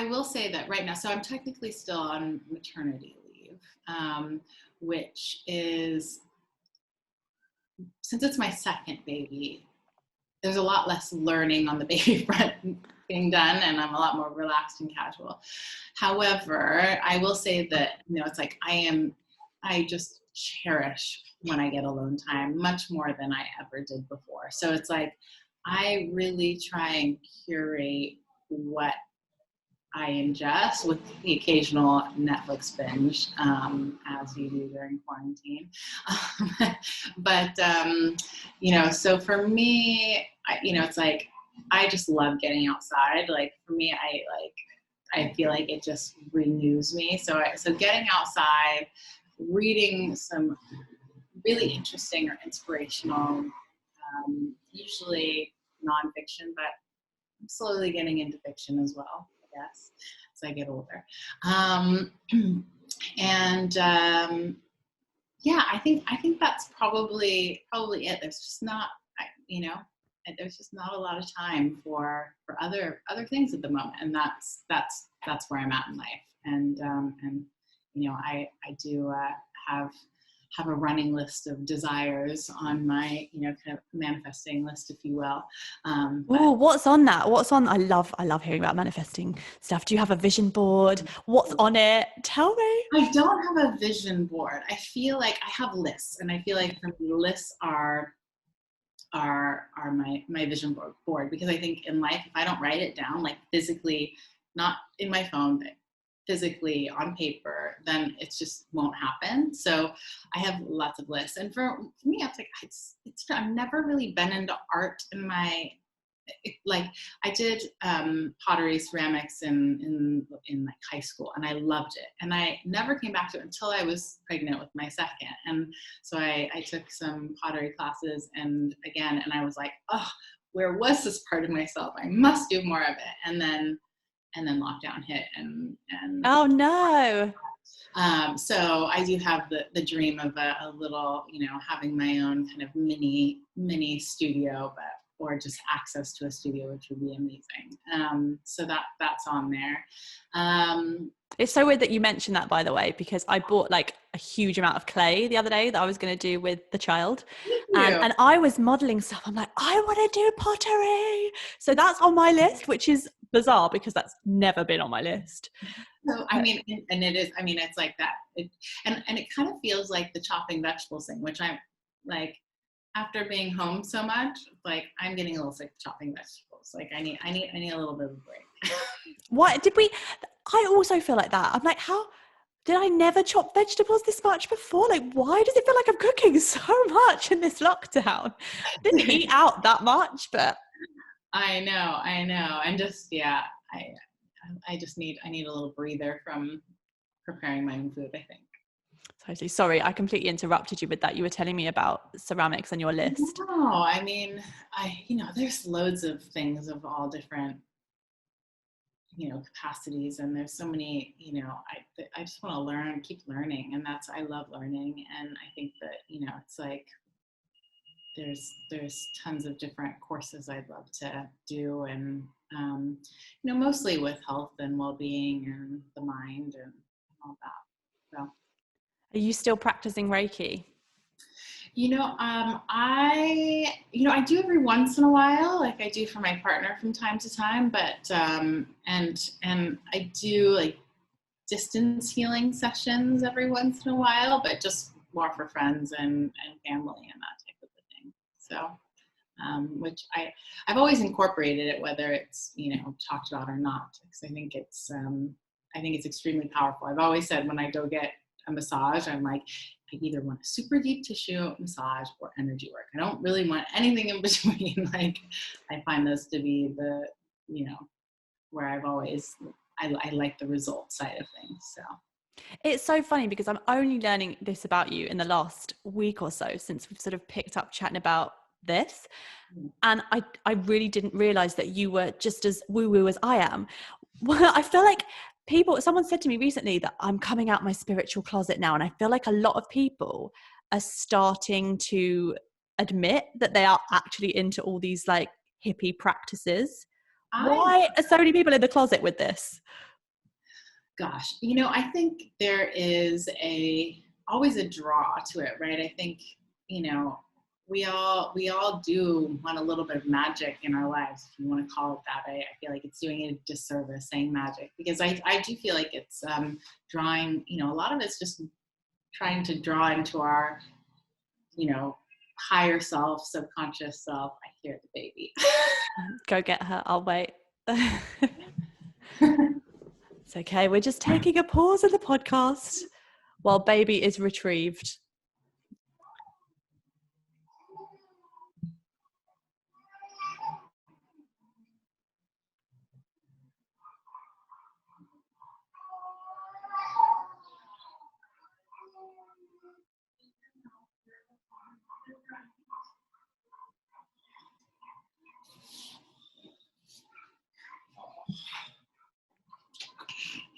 will say that right now, so I'm technically still on maternity leave, which is, since it's my second baby, there's a lot less learning on the baby front being done, and I'm a lot more relaxed and casual. However, I will say that, it's like I just cherish when I get alone time much more than I ever did before. So it's like, I really try and curate what I ingest, with the occasional Netflix binge, as you do during quarantine. But, so for me, it's like, I just love getting outside. Like for me, I feel like it just renews me. So getting outside, reading some really interesting or inspirational, usually nonfiction, but I'm slowly getting into fiction as well, I guess, as I get older. I think that's probably it. There's just not, there's just not a lot of time for other things at the moment, and that's where I'm at in life. And I do have a running list of desires on my, kind of manifesting list, if you will. Oh, what's on that? I love hearing about manifesting stuff. Do you have a vision board? What's on it? Tell me. I don't have a vision board. I feel like I have lists, and I feel like for me, lists are my vision board, because I think in life, if I don't write it down, like physically, not in my phone, but physically on paper, then it just won't happen. So I have lots of lists, and for me, it's like I've never really been into art in my, like I did pottery, ceramics in like high school, and I loved it, and I never came back to it until I was pregnant with my second. And so I took some pottery classes, and I was like, oh, where was this part of myself? I must do more of it. And then lockdown hit, and oh no. So I do have the dream of a little, having my own kind of mini studio, but or just access to a studio, which would be amazing. So that's on there. It's so weird that you mentioned that, by the way, because I bought like a huge amount of clay the other day that I was going to do with the child. And I was modeling stuff. I'm like, I want to do pottery. So that's on my list, which is bizarre because that's never been on my list. So, I mean, and it is, I mean, it's like that. And it kind of feels like the chopping vegetables thing, which I'm like, after being home so much, like I'm getting a little sick of chopping vegetables. Like I need a little bit of a break. What I also feel like that. I'm like, how did I never chop vegetables this much before? Like, why does it feel like I'm cooking so much in this lockdown? Didn't eat out that much, but I know. And just, yeah, I need a little breather from preparing my own food, I think. Totally. Sorry, I completely interrupted you with that. You were telling me about ceramics on your list. No, I mean, there's loads of things of all different, capacities, and there's so many, I just want to learn, keep learning. And I love learning. And I think that, it's like, there's tons of different courses I'd love to do. And, mostly with health and well-being and the mind and all that. So. Are you still practicing Reiki? I do every once in a while, like I do for my partner from time to time, but, and I do like distance healing sessions every once in a while, but just more for friends and family and that type of a thing. So, which I've always incorporated it, whether it's, talked about or not, because I think it's extremely powerful. I've always said when I go get a massage, I'm like, I either want a super deep tissue massage or energy work. I don't really want anything in between. Like, I find those to be the, where I've always, I like the result side of things. So it's so funny because I'm only learning this about you in the last week or so since we've sort of picked up chatting about this. And I really didn't realize that you were just as woo-woo as I am. Well, I feel like someone said to me recently that I'm coming out my spiritual closet now. And I feel like a lot of people are starting to admit that they are actually into all these like hippie practices. Why are so many people in the closet with this? Gosh, I think there is always a draw to it, right? I think, we all do want a little bit of magic in our lives, if you want to call it that. I feel like it's doing it a disservice saying magic, because I do feel like it's drawing, a lot of it's just trying to draw into our, higher self, subconscious self. I hear the baby. Go get her. I'll wait. It's okay. We're just taking a pause in the podcast while baby is retrieved.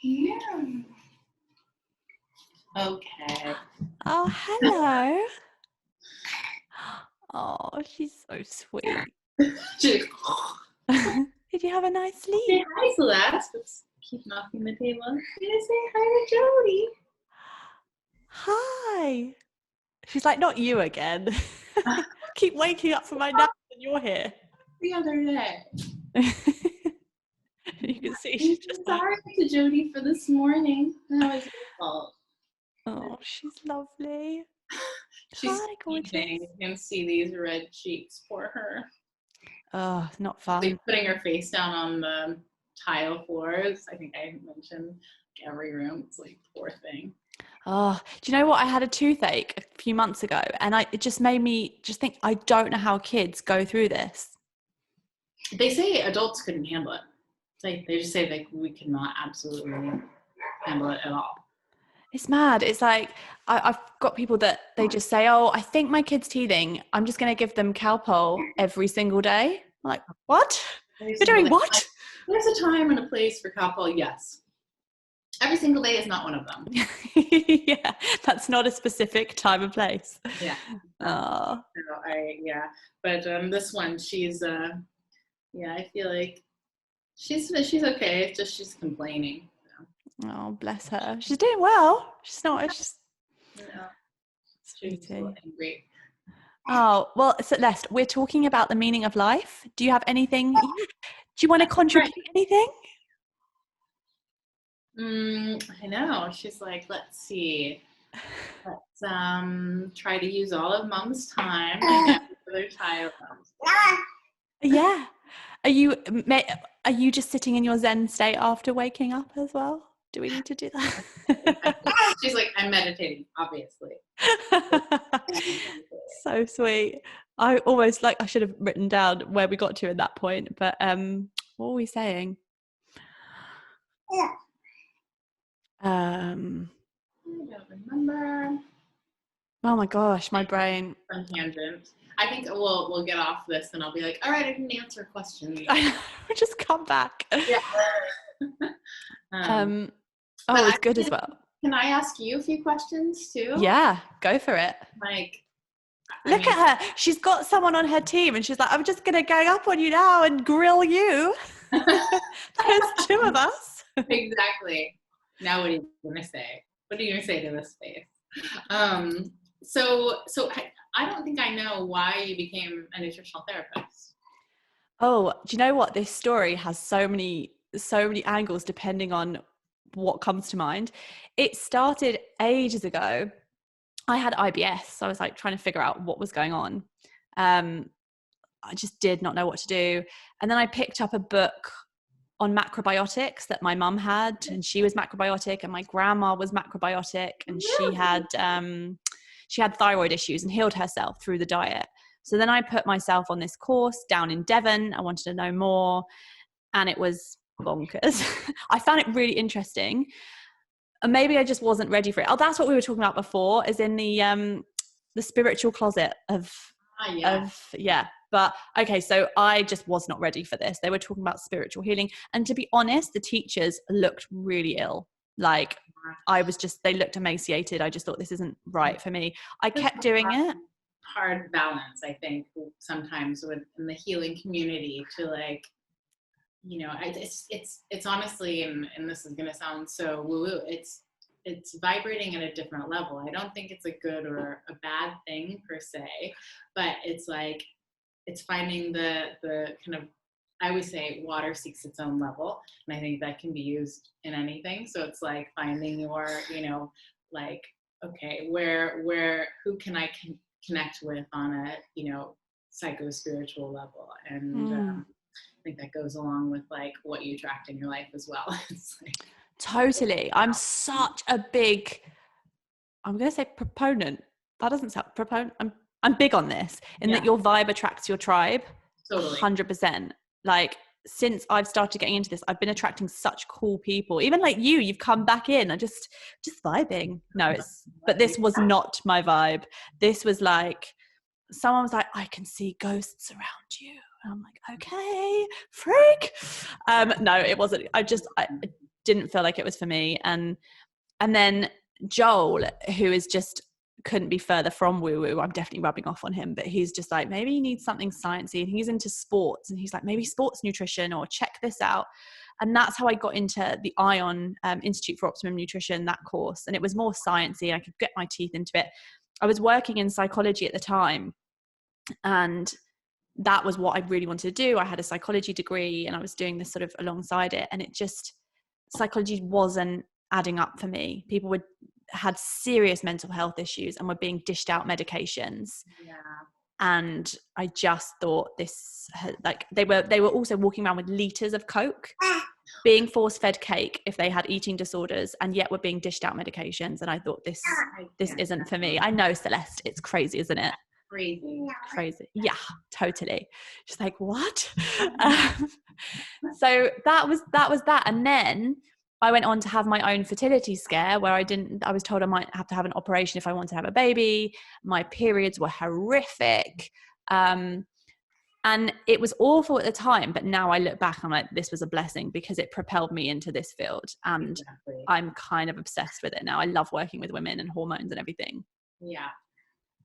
Yeah. Okay. Oh, hello. Oh, she's so sweet. Did you have a nice sleep? Say hi, Celeste. Let's keep knocking the table. Say hi to Jodie. Hi. She's like, not you again. Keep waking up from my nap and you're here. The other day. You can see she's just sorry to Jodie for this morning. That was your fault. Oh, she's lovely. She's hi, gorgeous. You can see these red cheeks for her. Oh, not fun. Like putting her face down on the tile floors. I think I mentioned every room. It's like, poor thing. Oh, do you know what? I had a toothache a few months ago, and it just made me just think, I don't know how kids go through this. They say adults couldn't handle it. Like, they just say like, we cannot absolutely handle it at all. It's mad. It's like, I've got people that they just say, oh, I think my kid's teething. I'm just going to give them Calpol every single day. I'm like, what? You're doing what? There's a time and a place for Calpol, yes. Every single day is not one of them. Yeah, that's not a specific time and place. Yeah. Oh. But this one, she's I feel like she's okay. It's just she's complaining. So. Oh, bless her. She's doing well. She's not. She's She's a little angry. Oh, well, Celeste, we're talking about the meaning of life. Do you have anything? Do you want to contribute anything? I know. She's like, let's see. Let's try to use all of Mom's time and other child. Yeah. Are you just sitting in your Zen state after waking up as well? Do we need to do that? She's like, I'm meditating, obviously. So sweet. I almost I should have written down where we got to at that point, but what were we saying? I don't remember. Oh my gosh, my brain. Some tangent. I think we'll get off this and I'll be like, all right, I didn't answer questions. We'll just come back. Yeah. It's good as well. Can I ask you a few questions too? Yeah, go for it. Look at her. She's got someone on her team and she's like, I'm just going to gang up on you now and grill you. There's two of us. Exactly. Now what are you going to say? What are you going to say to this face? So I don't think I know why you became a nutritional therapist. Oh, do you know what? This story has so many angles depending on what comes to mind. It started ages ago. I had IBS, so I was like trying to figure out what was going on. I just did not know what to do. And then I picked up a book on macrobiotics that my mum had, and she was macrobiotic, and my grandma was macrobiotic, and she had thyroid issues and healed herself through the diet. So then I put myself on this course down in Devon. I wanted to know more, and it was bonkers. I found it really interesting. And maybe I just wasn't ready for it. Oh, that's what we were talking about before, is in the spiritual closet of. But okay, so I just was not ready for this. They were talking about spiritual healing, and to be honest, the teachers looked really ill. Like they looked emaciated. I just thought, this isn't right for me. I kept doing it. Hard balance, I think, sometimes in the healing community to it's honestly, and this is going to sound so woo-woo, it's vibrating at a different level. I don't think it's a good or a bad thing per se, but it's finding the kind of, I would say, water seeks its own level, and I think that can be used in anything. So it's like finding your, okay, who can I connect with on a, psycho-spiritual level, and I think that goes along with what you attract in your life as well. It's totally. I'm such a big, I'm going to say proponent. That doesn't sound proponent. I'm big on this that your vibe attracts your tribe. Totally. 100%. Since I've started getting into this, I've been attracting such cool people. Even like you've come back in and just vibing. But this was not my vibe. This was someone was like, I can see ghosts around you. And I'm like, okay, freak. No, it wasn't. I didn't feel like it was for me. And then Joel, who is just couldn't be further from woo-woo. I'm definitely rubbing off on him, but he's just like, maybe you need something sciencey, and he's into sports, and he's like, maybe sports nutrition, or check this out. And that's how I got into the ION Institute for Optimum Nutrition, that course. And it was more sciencey. I could get my teeth into it. I was working in psychology at the time, and that was what I really wanted to do. I had a psychology degree, and I was doing this sort of alongside it, and psychology wasn't adding up for me. People had serious mental health issues and were being dished out medications. Yeah. And I just thought they were also walking around with liters of Coke, being force-fed cake if they had eating disorders, and yet were being dished out medications. And I thought, this isn't for me. I know, Celeste, it's crazy, isn't it? Crazy. Yeah, totally. She's like, what? So that was that. And then I went on to have my own fertility scare, where I was told I might have to have an operation if I want to have a baby. My periods were horrific. And it was awful at the time, but now I look back, I'm like, this was a blessing because it propelled me into this field. And I'm kind of obsessed with it now. I love working with women and hormones and everything. Yeah.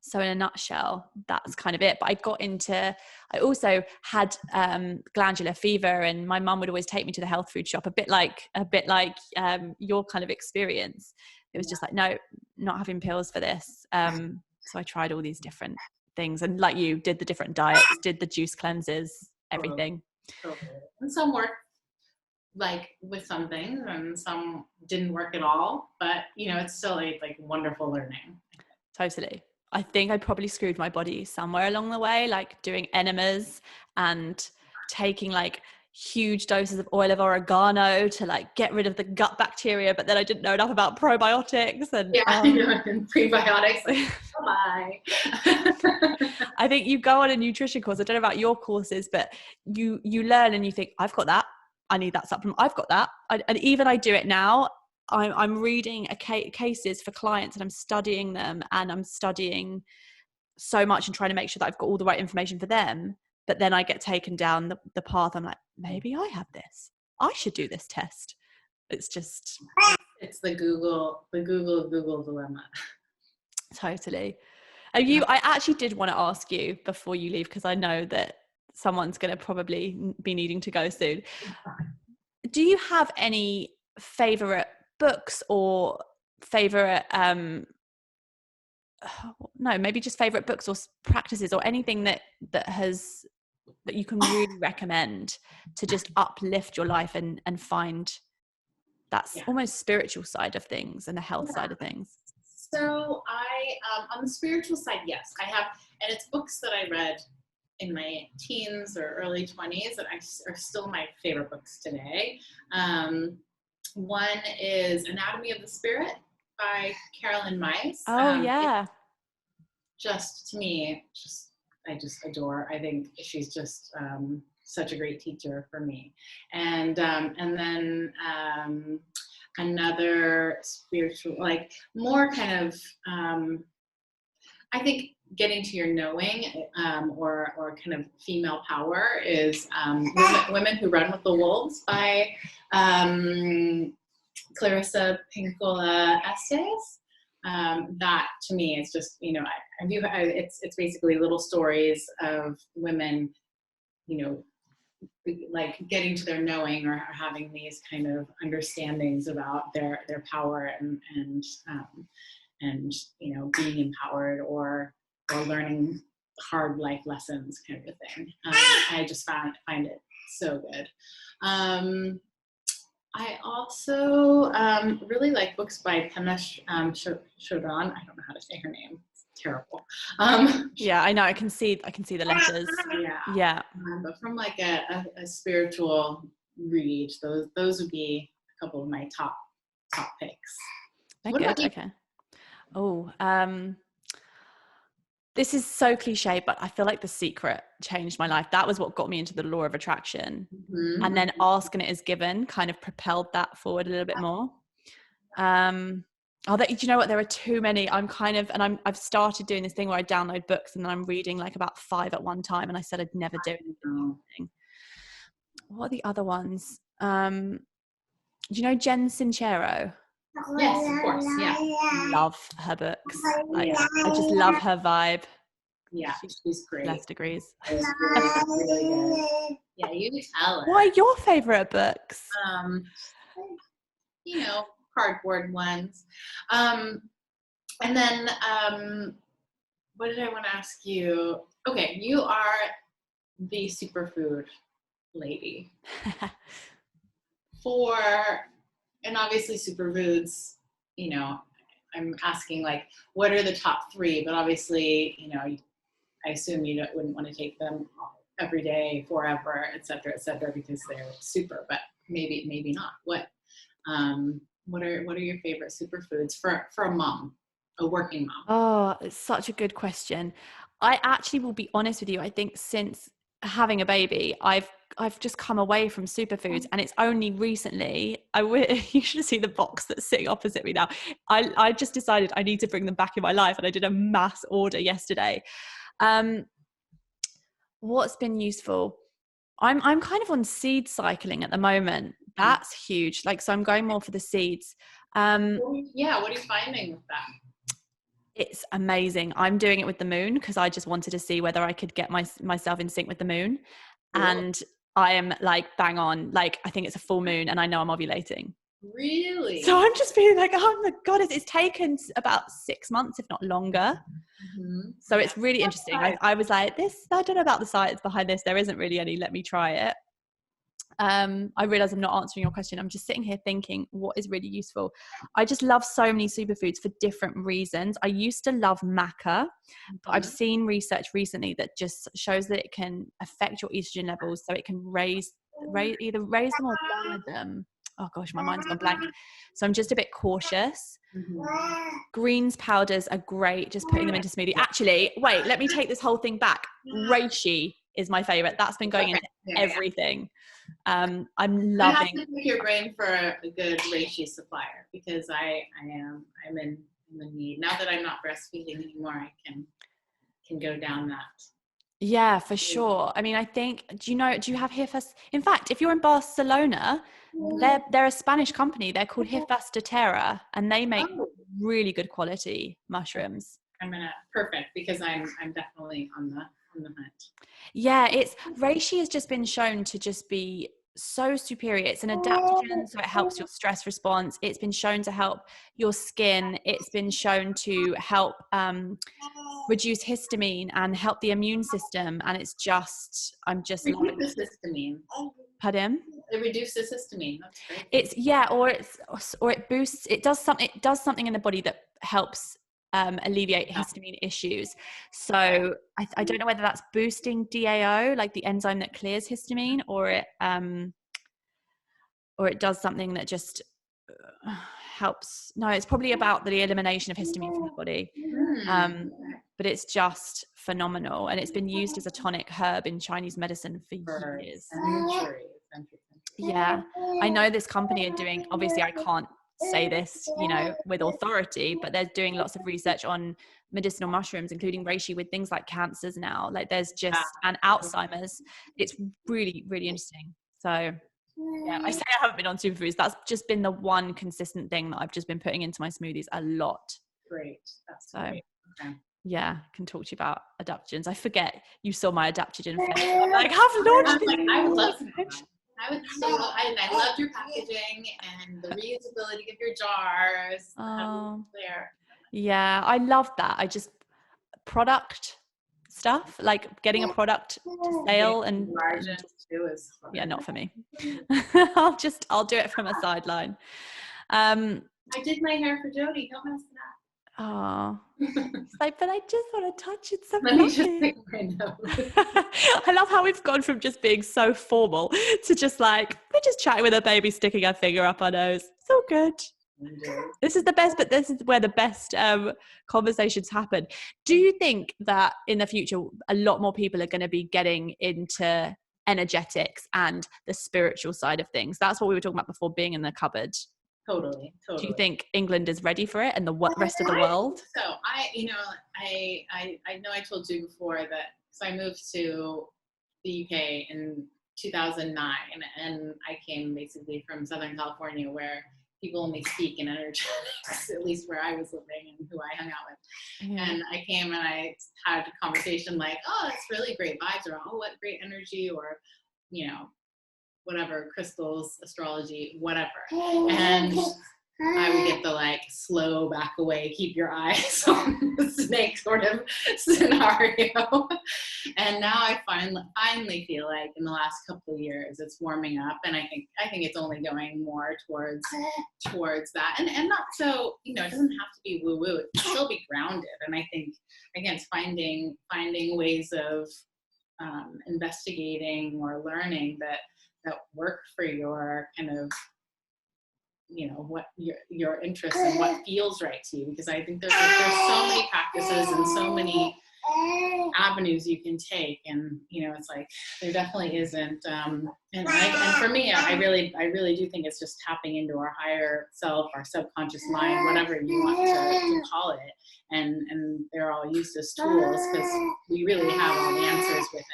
So in a nutshell, that's kind of it. But I also had glandular fever, and my mum would always take me to the health food shop, a bit like your kind of experience. It was just like, no, not having pills for this. So I tried all these different things, and like you did the different diets, did the juice cleanses, everything. Totally. And some worked like with some things and some didn't work at all, but it's still like wonderful learning. Totally. I think I probably screwed my body somewhere along the way, like doing enemas and taking like huge doses of oil of oregano to like get rid of the gut bacteria, but then I didn't know enough about probiotics and and prebiotics. Like, bye. I think you go on a nutrition course. I don't know about your courses, but you learn and you think, I've got that. I need that supplement. I've got that. And even I do it now. I'm reading cases for clients and I'm studying them, and I'm studying so much and trying to make sure that I've got all the right information for them. But then I get taken down the path. I'm like, maybe I have this. I should do this test. It's the Google dilemma. Totally. I actually did want to ask you before you leave, because I know that someone's going to probably be needing to go soon. Do you have any favorite books or favorite maybe just favorite books or practices or anything that you can really recommend to just uplift your life and find that's almost spiritual side of things and the health side of things? So I on the spiritual side, yes, I have, and it's books that I read in my teens or early 20s that are still my favorite books today. One is Anatomy of the Spirit by Carolyn Myss. Yeah. Just to me, I just adore. I think she's just such a great teacher for me. And then another spiritual, like more kind of, I think getting to your knowing or kind of female power is Women Who Run with the Wolves by Clarissa Pinkola Estes. That to me is just, it's basically little stories of women, like getting to their knowing or having these kind of understandings about their power and being empowered or learning hard life lessons kind of a thing. I just find it so good. I also really like books by Pema Chodron. I don't know how to say her name. It's terrible. Yeah, I know. I can see the letters. Yeah. But from like a spiritual read, those would be a couple of my top picks. They're good. Okay. Oh, this is so cliche, but I feel like The Secret changed my life. That was what got me into the law of attraction. Mm-hmm. And then Ask and It Is Given kind of propelled that forward a little bit more. Do you know what? There are too many. I've started doing this thing where I download books and then I'm reading like about 5 at one time. And I said I'd never do anything. What are the other ones? Do you know Jen Sincero? Yes, of course. Yeah. Love her books. I just love her vibe. Yeah, she's great. Less degrees. Really good. Yeah, you tell her. What are your favorite books? Cardboard ones. And then what did I want to ask you? Okay, you are the superfood lady. And obviously superfoods, I'm asking like, what are the top 3? But obviously, I assume you wouldn't want to take them every day, forever, et cetera, because they're super, but maybe not. What are your favorite superfoods for a mom, a working mom? Oh, it's such a good question. I actually will be honest with you. I think since having a baby, I've just come away from superfoods, and it's only recently you should see the box that's sitting opposite me now. I just decided I need to bring them back in my life, and I did a mass order yesterday. What's been useful? I'm kind of on seed cycling at the moment. That's huge. Like, so I'm going more for the seeds. Yeah, what are you finding with that? It's amazing. I'm doing it with the moon because I just wanted to see whether I could get myself in sync with the moon. Cool. And I am like bang on. Like, I think it's a full moon and I know I'm ovulating. Really? So I'm just being like, oh my God, it's taken about 6 months, if not longer. Mm-hmm. So it's really interesting. I was like, I don't know about the science behind this. There isn't really any, let me try it. I realize I'm not answering your question. I'm just sitting here thinking what is really useful. I just love so many superfoods for different reasons. I used to love maca, but I've seen research recently that just shows that it can affect your estrogen levels. So it can either raise them or lower them. Oh gosh, my mind's gone blank. So I'm just a bit cautious. Mm-hmm. Greens powders are great, just putting them into smoothie. Actually, wait, let me take this whole thing back. Reishi is my favorite. That's been going into everything. I'm loving. I have to pick your brain for a good reishi supplier because I'm in need. Now that I'm not breastfeeding anymore, I can go down that. Yeah, for sure. I mean, I think, do you have Hifas? In fact, if you're in Barcelona, they're a Spanish company. They're called Hifas de Terra, and they make really good quality mushrooms. Perfect, because I'm definitely on the hunt. Yeah, reishi has just been shown to just be so superior. It's an adaptogen, so it helps your stress response. It's been shown to help your skin. It's been shown to help reduce histamine and help the immune system. And I'm just loving the histamine. Pardon? It reduces histamine. That's great. It boosts. It does something in the body that helps alleviate histamine issues. So I don't know whether that's boosting DAO, like the enzyme that clears histamine, or it does something that just helps. No, it's probably about the elimination of histamine from the body. But it's just phenomenal, and it's been used as a tonic herb in Chinese medicine for years. Yeah, I know this company are doing, obviously I can't say this, with authority, but they're doing lots of research on medicinal mushrooms, including reishi, with things like cancers now. Like there's just, and Alzheimer's. It's really, really interesting. So yeah, I say I haven't been on superfoods. That's just been the one consistent thing that I've just been putting into my smoothies a lot. Great. That's great. Okay. Yeah, can talk to you about adaptogens. I forget you saw my adaptogen face. I'm like, I've launched this. I would love to know that. I loved your packaging and the reusability of your jars. There. Yeah, I love that. I just product stuff, like getting a product to sale and yeah, not for me. I'll do it from a sideline. I did my hair for Jodie. Don't mess it up. Oh, but I just want to touch it so Let me just pick my nose. I love how we've gone from just being so formal to just like, we're just chatting with a baby sticking our finger up our nose. It's all good. This is the best, but this is where the best conversations happen. Do you think that in the future, a lot more people are going to be getting into energetics and the spiritual side of things? That's what we were talking about before, being in the cupboard. Totally. Do you think England is ready for it and the rest of the world? So I know I told you before that, so I moved to the UK in 2009, and I came basically from Southern California, where people only speak in energetics, at least where I was living and who I hung out with. Yeah. And I came and I had a conversation like, oh, it's really great vibes, or oh, what great energy, or whatever, crystals, astrology, whatever. And I would get the like slow back away, keep your eyes on the snake sort of scenario. And now I finally feel like in the last couple of years it's warming up, and I think it's only going more towards that. And not so, it doesn't have to be woo woo. It can still be grounded. And I think again, it's finding ways of investigating or learning that work for your kind of, what your interests and what feels right to you. Because I think there's so many practices and so many avenues you can take, and it's like there definitely isn't. And for me, I really do think it's just tapping into our higher self, our subconscious mind, whatever you want to call it, and they're all used as tools because we really have all the answers within.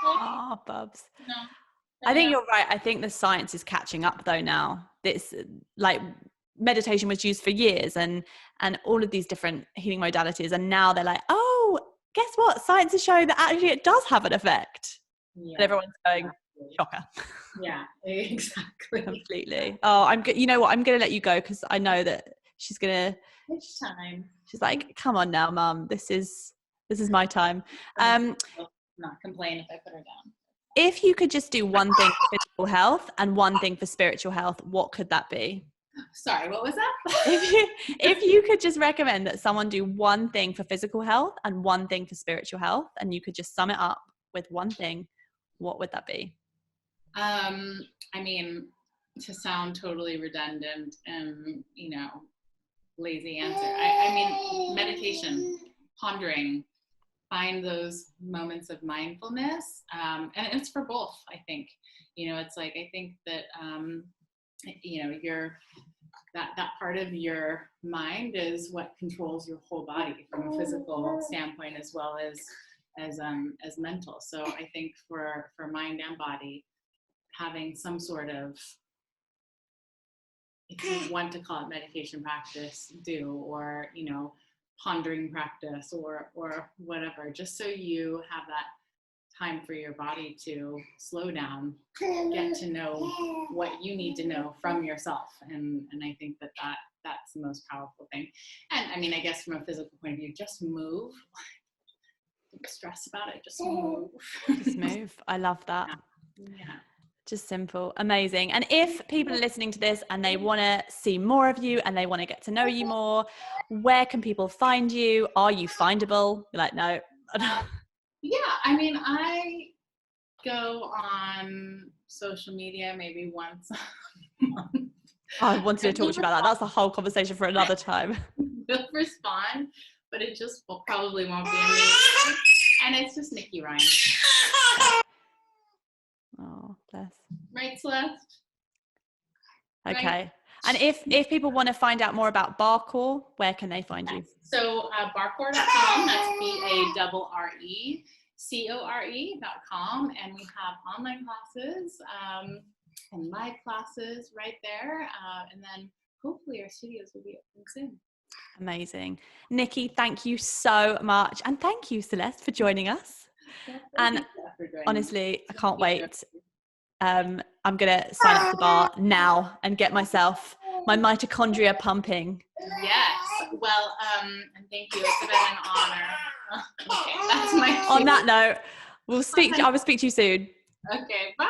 Oh, Bubs. No. I think you're right. I think the science is catching up though now. It's like meditation was used for years and all of these different healing modalities. And now they're like, oh, guess what? Science is showing that actually it does have an effect. Yeah, and everyone's going, exactly. Shocker. Yeah, exactly. Completely. Oh, you know what? I'm going to let you go because I know that she's going to. Which time? She's like, come on now, Mum. This is my time. Not complain if I put her down. If you could just do one thing for physical health and one thing for spiritual health, what could that be? Sorry, what was that? if you could just recommend that someone do one thing for physical health and one thing for spiritual health, and you could just sum it up with one thing, what would that be? I mean, to sound totally redundant and, lazy answer, I mean, meditation, pondering, find those moments of mindfulness. And it's for both, I think. It's like, I think that, that part of your mind is what controls your whole body from a physical standpoint as well as mental. So I think for mind and body, having some sort of, if you want to call it meditation practice, or pondering practice or whatever, just so you have that time for your body to slow down, get to know what you need to know from yourself. And I think that's the most powerful thing. And I mean, I guess from a physical point of view, just move. Don't stress about it, just move. Just move. I love that. Yeah. Just simple. Amazing. And if people are listening to this and they want to see more of you and they want to get to know you more, where can people find you? Are you findable? You're like, no. Yeah, I mean, I go on social media maybe once a month. I wanted to talk to you about that. That's a whole conversation for another time. They'll respond, but it just probably won't be me. And it's just Niki Rein. Oh, bless. Right, Celeste? Okay. Right. And if people want to find out more about Barrecore, where can they find you? So barrecore.com, that's BARRECORE.com, and we have online classes and live classes right there, and then hopefully our studios will be open soon. Amazing. Niki, thank you so much, and thank you, Celeste, for joining us. And honestly, I can't wait. I'm gonna sign up to Barre now and get my mitochondria pumping. Yes. Well, and thank you. It's been an honor. Okay, that's my cue. On that note, I will speak to you soon. Okay, bye.